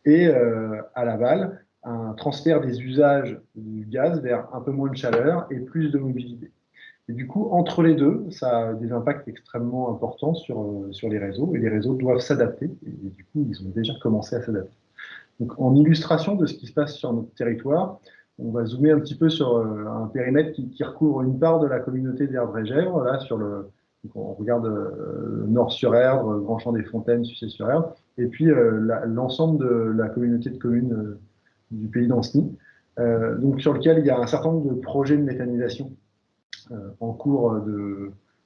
Speaker 3: et à l'aval, un transfert des usages du gaz vers un peu moins de chaleur et plus de mobilité. Et du coup, entre les deux, ça a des impacts extrêmement importants sur les réseaux et les réseaux doivent s'adapter et du coup, ils ont déjà commencé à s'adapter. Donc, en illustration de ce qui se passe sur notre territoire, on va zoomer un petit peu sur un périmètre qui recouvre une part de la communauté d'Erdre-et-Gèvres. Là, donc on regarde Nord-sur-Erdre, Grand-Champ-des-Fontaines, Sucé-sur-Erdre, et puis l'ensemble de la communauté de communes du pays d'Ancenis, donc sur lequel il y a un certain nombre de projets de méthanisation en cours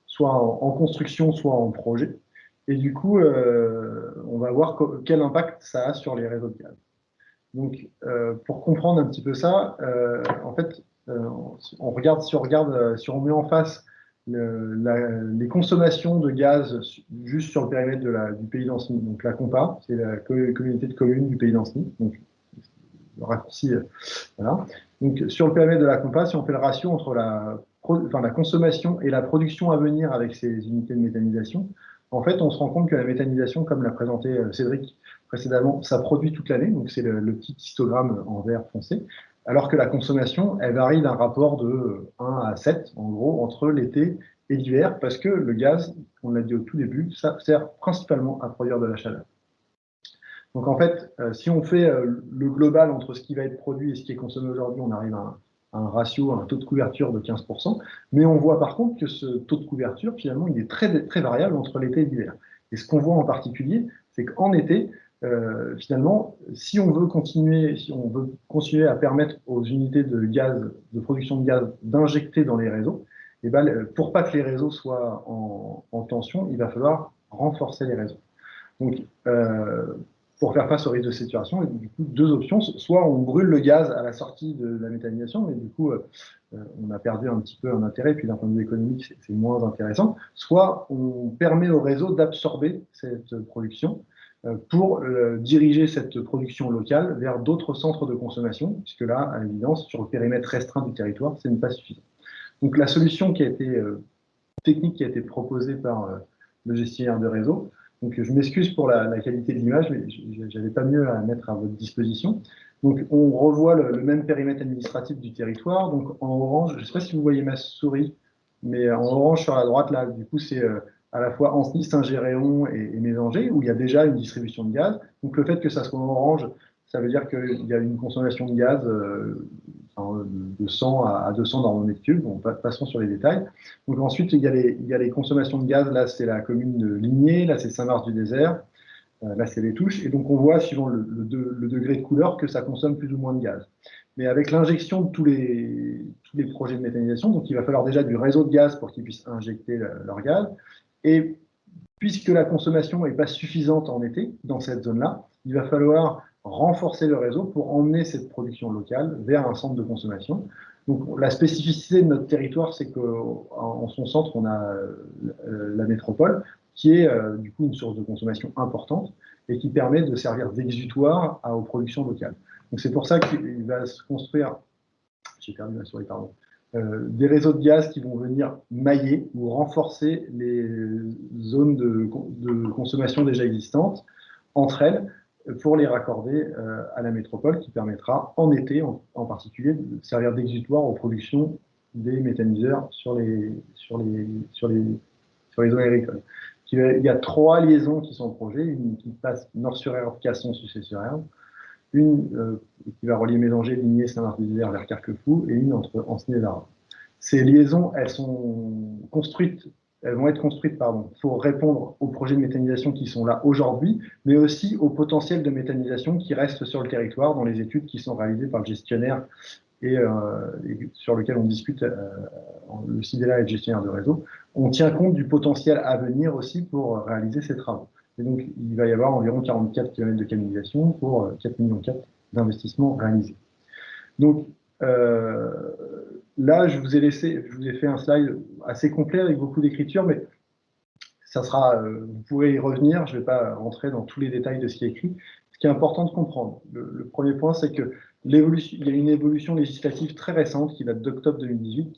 Speaker 3: soit en construction, soit en projet. Et du coup, on va voir quel impact ça a sur les réseaux de gaz. Donc, pour comprendre un petit peu ça, en fait, si on met en face les consommations de gaz juste sur le périmètre du pays d'Ancenis, donc la COMPA, c'est la communauté de communes du pays d'Ancenis, donc le raccourci, voilà. Donc, sur le périmètre de la COMPA, si on fait le ratio entre la consommation et la production à venir avec ces unités de méthanisation, en fait, on se rend compte que la méthanisation, comme l'a présenté Cédric précédemment, ça produit toute l'année, donc c'est le petit histogramme en vert foncé, alors que la consommation, elle varie d'un rapport de 1 à 7, en gros, entre l'été et l'hiver, parce que le gaz, on l'a dit au tout début, ça sert principalement à produire de la chaleur. Donc en fait, si on fait le global entre ce qui va être produit et ce qui est consommé aujourd'hui, on arrive à un ratio, un taux de couverture de 15%, mais on voit par contre que ce taux de couverture, finalement, il est très, très variable entre l'été et l'hiver. Et ce qu'on voit en particulier, c'est qu'en été, finalement, si on veut continuer à permettre aux unités de gaz, de production de gaz, d'injecter dans les réseaux, et ben, pour pas que les réseaux soient en tension, il va falloir renforcer les réseaux. Donc, pour faire face au risque de saturation, il y a du coup deux options. Soit on brûle le gaz à la sortie de la méthanisation, mais du coup, on a perdu un petit peu un intérêt, puis d'un point de vue économique, c'est moins intéressant. Soit on permet au réseau d'absorber cette production pour diriger cette production locale vers d'autres centres de consommation, puisque là, à l'évidence, sur le périmètre restreint du territoire, ce n'est pas suffisant. Donc la solution qui a été technique qui a été proposée par le gestionnaire de réseau. Donc, je m'excuse pour la qualité de l'image, mais j'avais pas mieux à mettre à votre disposition. Donc, on revoit le même périmètre administratif du territoire. Donc, en orange, je ne sais pas si vous voyez ma souris, mais en orange sur la droite, là, du coup, c'est à la fois Ancenis, Saint-Géréon et Mésanger, où il y a déjà une distribution de gaz. Donc, le fait que ça soit en orange, ça veut dire qu'il y a une consommation de gaz de 100 à 200 dans mon mètre cube. Bon, passons sur les détails. Donc ensuite, il y a les consommations de gaz. Là, c'est la commune de Ligné. Là, c'est Saint-Mars-du-Désert. Là, c'est les Touches. Et donc, on voit, suivant le degré de couleur, que ça consomme plus ou moins de gaz. Mais avec l'injection de tous les projets de méthanisation, donc il va falloir déjà du réseau de gaz pour qu'ils puissent injecter leur gaz. Et puisque la consommation n'est pas suffisante en été dans cette zone-là, il va falloir renforcer le réseau pour emmener cette production locale vers un centre de consommation. Donc, la spécificité de notre territoire, c'est qu'en son centre, on a la métropole, qui est du coup une source de consommation importante et qui permet de servir d'exutoire aux productions locales. Donc, c'est pour ça qu'il va se construire, j'ai perdu ma souris, pardon, des réseaux de gaz qui vont venir mailler ou renforcer les zones de consommation déjà existantes entre elles, pour les raccorder à la métropole, qui permettra en été en particulier de servir d'exutoire aux productions des méthaniseurs sur les zones agricoles. Il y a 3 liaisons qui sont en projet, une qui passe Nord-sur-Erdre, Casson, Sucé-sur-Erdre, une qui va relier Mésanger, Ligné, Saint-Mars-du-Désert vers Carquefou, et une entre Ancenis et Lara. Ces liaisons, elles vont être construites pour répondre aux projets de méthanisation qui sont là aujourd'hui, mais aussi au potentiel de méthanisation qui reste sur le territoire dans les études qui sont réalisées par le gestionnaire et sur lequel on discute le CIDELA et le gestionnaire de réseau. On tient compte du potentiel à venir aussi pour réaliser ces travaux. Et donc, il va y avoir environ 44 km de canalisation pour 4,4 millions d'investissements réalisés. Donc, là, je vous ai fait un slide assez complet avec beaucoup d'écriture, mais ça sera, vous pourrez y revenir. Je ne vais pas rentrer dans tous les détails de ce qui est écrit. Ce qui est important de comprendre, le premier point, c'est que il y a une évolution législative très récente qui date d'octobre 2018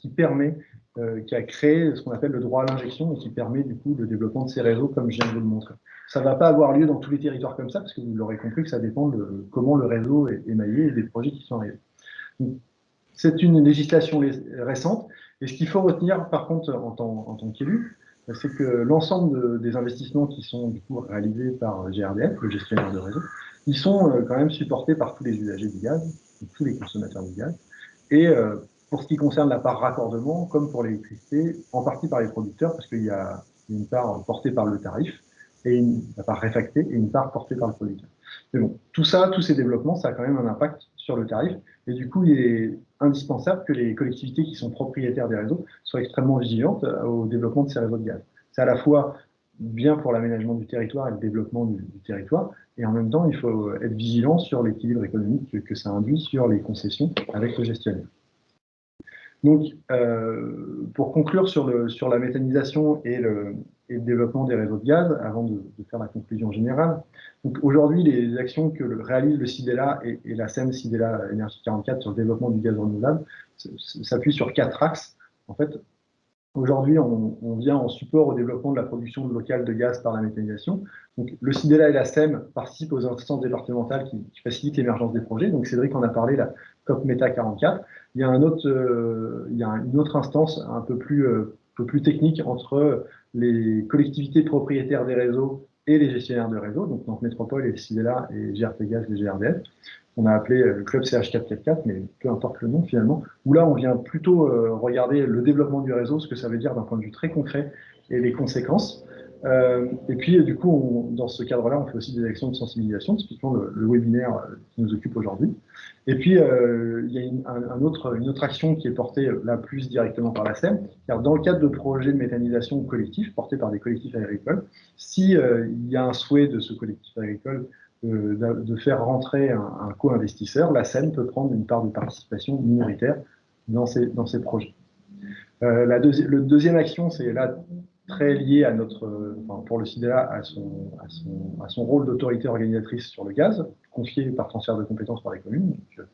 Speaker 3: qui a créé ce qu'on appelle le droit à l'injection et qui permet du coup le développement de ces réseaux comme je viens de vous le montrer. Ça ne va pas avoir lieu dans tous les territoires comme ça, parce que vous l'aurez compris que ça dépend de comment le réseau est maillé et des projets qui sont arrivés. C'est une législation récente, et ce qu'il faut retenir par contre en tant qu'élu, c'est que l'ensemble des investissements qui sont du coup réalisés par GRDF, le gestionnaire de réseau, ils sont quand même supportés par tous les usagers du gaz, tous les consommateurs du gaz, et pour ce qui concerne la part raccordement, comme pour l'électricité, en partie par les producteurs, parce qu'il y a une part portée par le tarif, et la part réfactée, et une part portée par le producteur. Mais bon, tous ces développements, ça a quand même un impact sur le tarif, et du coup, il est indispensable que les collectivités qui sont propriétaires des réseaux soient extrêmement vigilantes au développement de ces réseaux de gaz. C'est à la fois bien pour l'aménagement du territoire et le développement du territoire, et en même temps, il faut être vigilant sur l'équilibre économique que ça induit sur les concessions avec le gestionnaire. Donc, pour conclure sur la méthanisation et le développement des réseaux de gaz, avant de faire la conclusion générale, donc aujourd'hui, les actions que réalise le CIDELA et la SEM CIDELA Énergie 44 sur le développement du gaz renouvelable s'appuient sur 4 axes. En fait, aujourd'hui, on vient en support au développement de la production locale de gaz par la méthanisation. Donc, le CIDELA et la SEM participent aux instances départementales qui facilitent l'émergence des projets. Donc, Cédric en a parlé, la COP Méta 44. Il y a une autre instance un peu plus technique entre les collectivités propriétaires des réseaux et les gestionnaires de réseau, donc Nantes Métropole et Sidela et GRT Gaz et GRDF. On a appelé le club CH444, mais peu importe le nom finalement, où là on vient plutôt regarder le développement du réseau, ce que ça veut dire d'un point de vue très concret et les conséquences. Et puis du coup, dans ce cadre-là, on fait aussi des actions de sensibilisation, typiquement le webinaire qui nous occupe aujourd'hui. Et puis, il y a une autre action qui est portée là plus directement par la SEM, car dans le cadre de projets de méthanisation collectifs portés par des collectifs agricoles, si il y a un souhait de ce collectif agricole de faire rentrer un co-investisseur, la SEM peut prendre une part de participation minoritaire dans ces projets. La deuxième action, c'est là très lié à pour le CIDEA à son rôle d'autorité organisatrice sur le gaz, confié par transfert de compétences par les communes. Donc,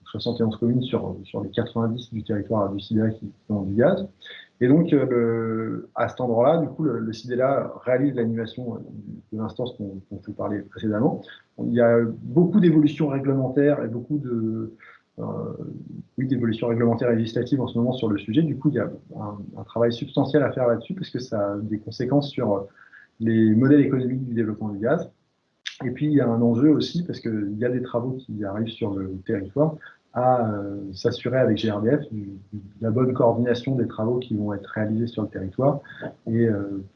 Speaker 3: 71 communes sur les 90 du territoire du CIDEA qui ont du gaz. Et donc, à cet endroit-là, du coup, le CIDEA réalise l'animation de l'instance dont je vous parlais précédemment. Il y a beaucoup d'évolutions réglementaires et beaucoup d'évolutions réglementaires et législatives en ce moment sur le sujet. Du coup, il y a un travail substantiel à faire là-dessus parce que ça a des conséquences sur les modèles économiques du développement du gaz. Et puis, il y a un enjeu aussi parce qu'il y a des travaux qui arrivent sur le territoire à s'assurer avec GRDF de la bonne coordination des travaux qui vont être réalisés sur le territoire et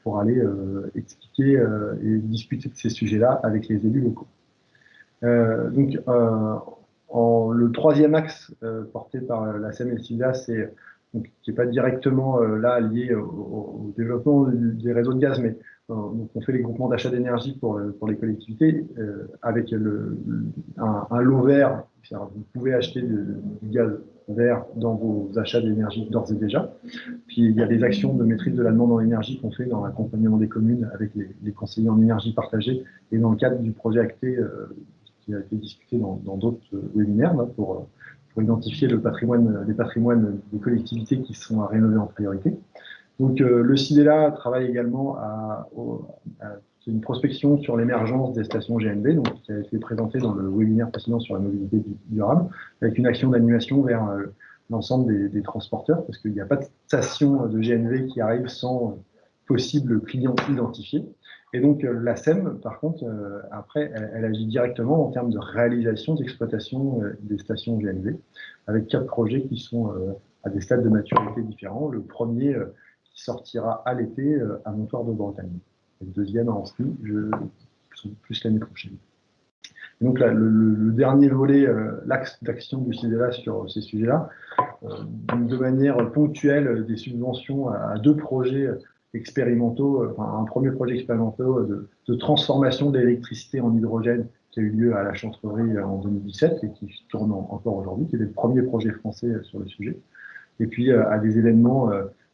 Speaker 3: pour aller expliquer et discuter de ces sujets-là avec les élus locaux. Donc, le troisième axe porté par la SEM et le CIDEA, qui n'est pas directement là lié au développement des réseaux de gaz, mais donc on fait les groupements d'achat d'énergie pour les collectivités avec un lot vert. Vous pouvez acheter du gaz vert dans vos achats d'énergie d'ores et déjà. Puis il y a des actions de maîtrise de la demande en énergie qu'on fait dans l'accompagnement des communes avec les conseillers en énergie partagée et dans le cadre du projet acté qui a été discuté dans d'autres webinaires là, pour identifier les patrimoines des collectivités qui sont à rénover en priorité. Donc le CIDEA travaille également à une prospection sur l'émergence des stations GNV, donc, qui a été présentée dans le webinaire précédent sur la mobilité durable, avec une action d'animation vers l'ensemble des transporteurs, parce qu'il n'y a pas de station de GNV qui arrive sans possible client identifié. Et donc la SEM, par contre, après, elle agit directement en termes de réalisation, d'exploitation des stations GNV, avec 4 projets qui sont à des stades de maturité différents. Le premier qui sortira à l'été à Montoire de Bretagne. Et le deuxième à Ancenis, plus l'année prochaine. Et donc là, le dernier volet, l'axe d'action du CIDEA sur ces sujets-là, de manière ponctuelle, des subventions à 2 projets expérimentaux, un premier projet expérimental de transformation de l'électricité en hydrogène qui a eu lieu à la Chantrerie en 2017 et qui tourne encore aujourd'hui, qui est le premier projet français sur le sujet. Et puis à des événements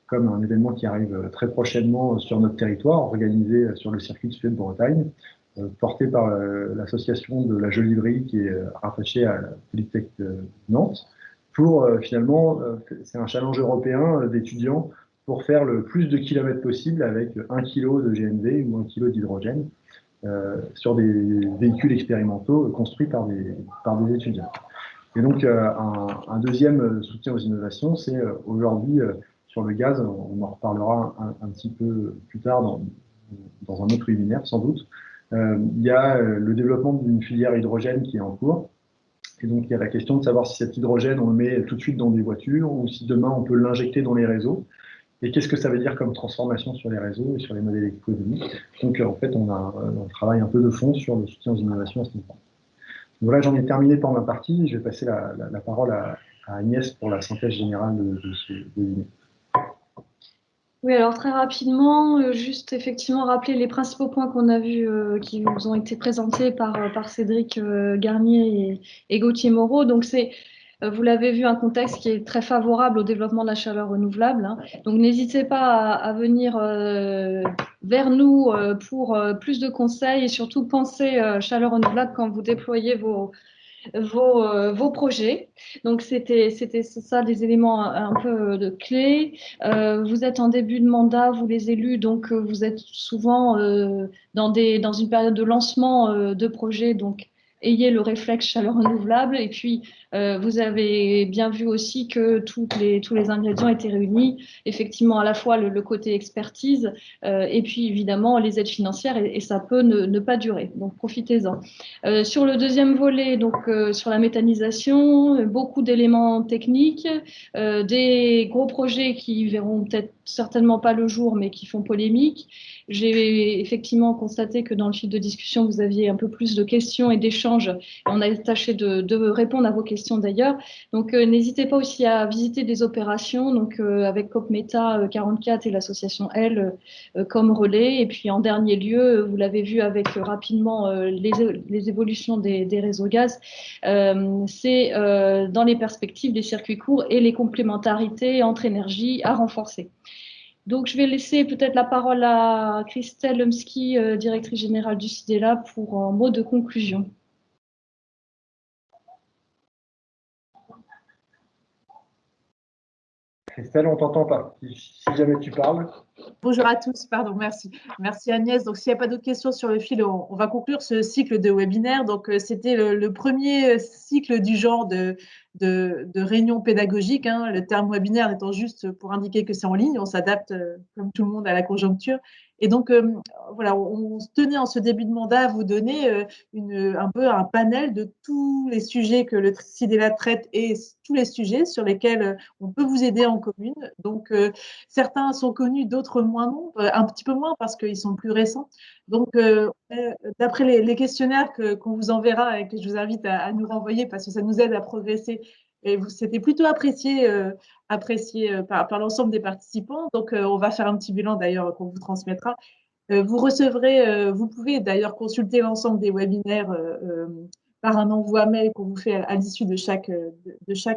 Speaker 3: comme un événement qui arrive très prochainement sur notre territoire, organisé sur le circuit de Suède-Bretagne, porté par l'association de la Jolivrerie qui est rattachée à la Polytech Nantes, pour finalement, c'est un challenge européen d'étudiants pour faire le plus de kilomètres possible avec 1 kg de GNV ou 1 kg d'hydrogène sur des véhicules expérimentaux construits par des étudiants. Et donc, un deuxième soutien aux innovations, c'est aujourd'hui, sur le gaz, on en reparlera un petit peu plus tard dans un autre webinaire, sans doute. Il y a le développement d'une filière hydrogène qui est en cours. Et donc, il y a la question de savoir si cet hydrogène, on le met tout de suite dans des voitures ou si demain, on peut l'injecter dans les réseaux. Et qu'est-ce que ça veut dire comme transformation sur les réseaux et sur les modèles économiques. Donc, en fait, on travaille un peu de fond sur le soutien aux innovations à ce niveau. Voilà, j'en ai terminé pour ma partie. Je vais passer la parole à Agnès pour la synthèse générale de ce webinaire.
Speaker 1: Oui, alors très rapidement, juste effectivement rappeler les principaux points qu'on a vus qui vous ont été présentés par Cédric Garnier et Gauthier Moreau. Donc c'est, vous l'avez vu, un contexte qui est très favorable au développement de la chaleur renouvelable, hein. Donc n'hésitez pas à venir vers nous pour plus de conseils et surtout pensez chaleur renouvelable quand vous déployez vos projets. Donc, c'était ça des éléments un peu de clés. Vous êtes en début de mandat, vous les élus, donc vous êtes souvent dans une période de lancement de projets. Donc, ayez le réflexe chaleur renouvelable. Et puis, vous avez bien vu aussi que tous les ingrédients étaient réunis. Effectivement, à la fois le côté expertise et puis évidemment les aides financières et ça peut ne pas durer. Donc, profitez-en. Sur le deuxième volet, donc sur la méthanisation, beaucoup d'éléments techniques, des gros projets qui verront peut-être certainement pas le jour, mais qui font polémique. J'ai effectivement constaté que dans le fil de discussion, vous aviez un peu plus de questions et d'échanges. On a tâché de répondre à vos questions d'ailleurs. Donc, n'hésitez pas aussi à visiter des opérations, donc avec COP-META 44 et l'association L comme relais. Et puis, en dernier lieu, vous l'avez vu avec rapidement les évolutions des réseaux gaz, c'est dans les perspectives des circuits courts et les complémentarités entre énergies à renforcer. Donc, je vais laisser peut-être la parole à Christelle Lumsky, directrice générale du CIDELA, pour un mot de conclusion.
Speaker 3: Christelle, on t'entend pas. Si jamais tu parles.
Speaker 5: Bonjour à tous, pardon, merci. Merci Agnès. Donc, s'il n'y a pas d'autres questions sur le fil, on va conclure ce cycle de webinaire. Donc, c'était le premier cycle du genre de réunion pédagogique. Hein. Le terme webinaire étant juste pour indiquer que c'est en ligne. On s'adapte, comme tout le monde, à la conjoncture. Et donc, voilà, on se tenait en ce début de mandat à vous donner un peu un panel de tous les sujets que le CIDELA traite et tous les sujets sur lesquels on peut vous aider en commune. Donc, certains sont connus, d'autres moins non, un petit peu moins parce qu'ils sont plus récents. Donc, d'après les questionnaires qu'on vous enverra et que je vous invite à nous renvoyer parce que ça nous aide à progresser, et c'était plutôt apprécié par l'ensemble des participants. Donc, on va faire un petit bilan d'ailleurs qu'on vous transmettra. Vous recevrez, vous pouvez d'ailleurs consulter l'ensemble des webinaires par un envoi mail qu'on vous fait à l'issue de chaque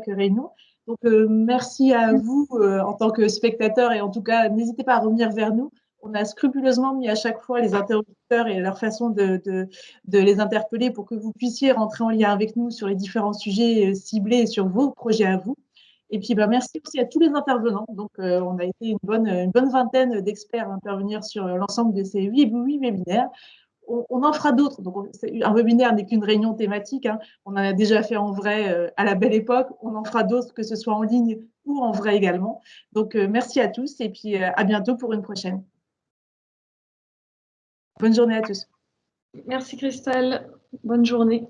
Speaker 5: réunion. Donc, merci à vous en tant que spectateurs et en tout cas, n'hésitez pas à revenir vers nous. On a scrupuleusement mis à chaque fois les interlocuteurs et leur façon de les interpeller pour que vous puissiez rentrer en lien avec nous sur les différents sujets ciblés et sur vos projets à vous. Et puis, merci aussi à tous les intervenants. Donc, on a été une bonne vingtaine d'experts à intervenir sur l'ensemble de ces 8 webinaires. On en fera d'autres. Donc, un webinaire n'est qu'une réunion thématique. Hein. On en a déjà fait en vrai à la belle époque. On en fera d'autres, que ce soit en ligne ou en vrai également. Donc, merci à tous et puis à bientôt pour une prochaine. Bonne journée à tous.
Speaker 1: Merci Christelle. Bonne journée.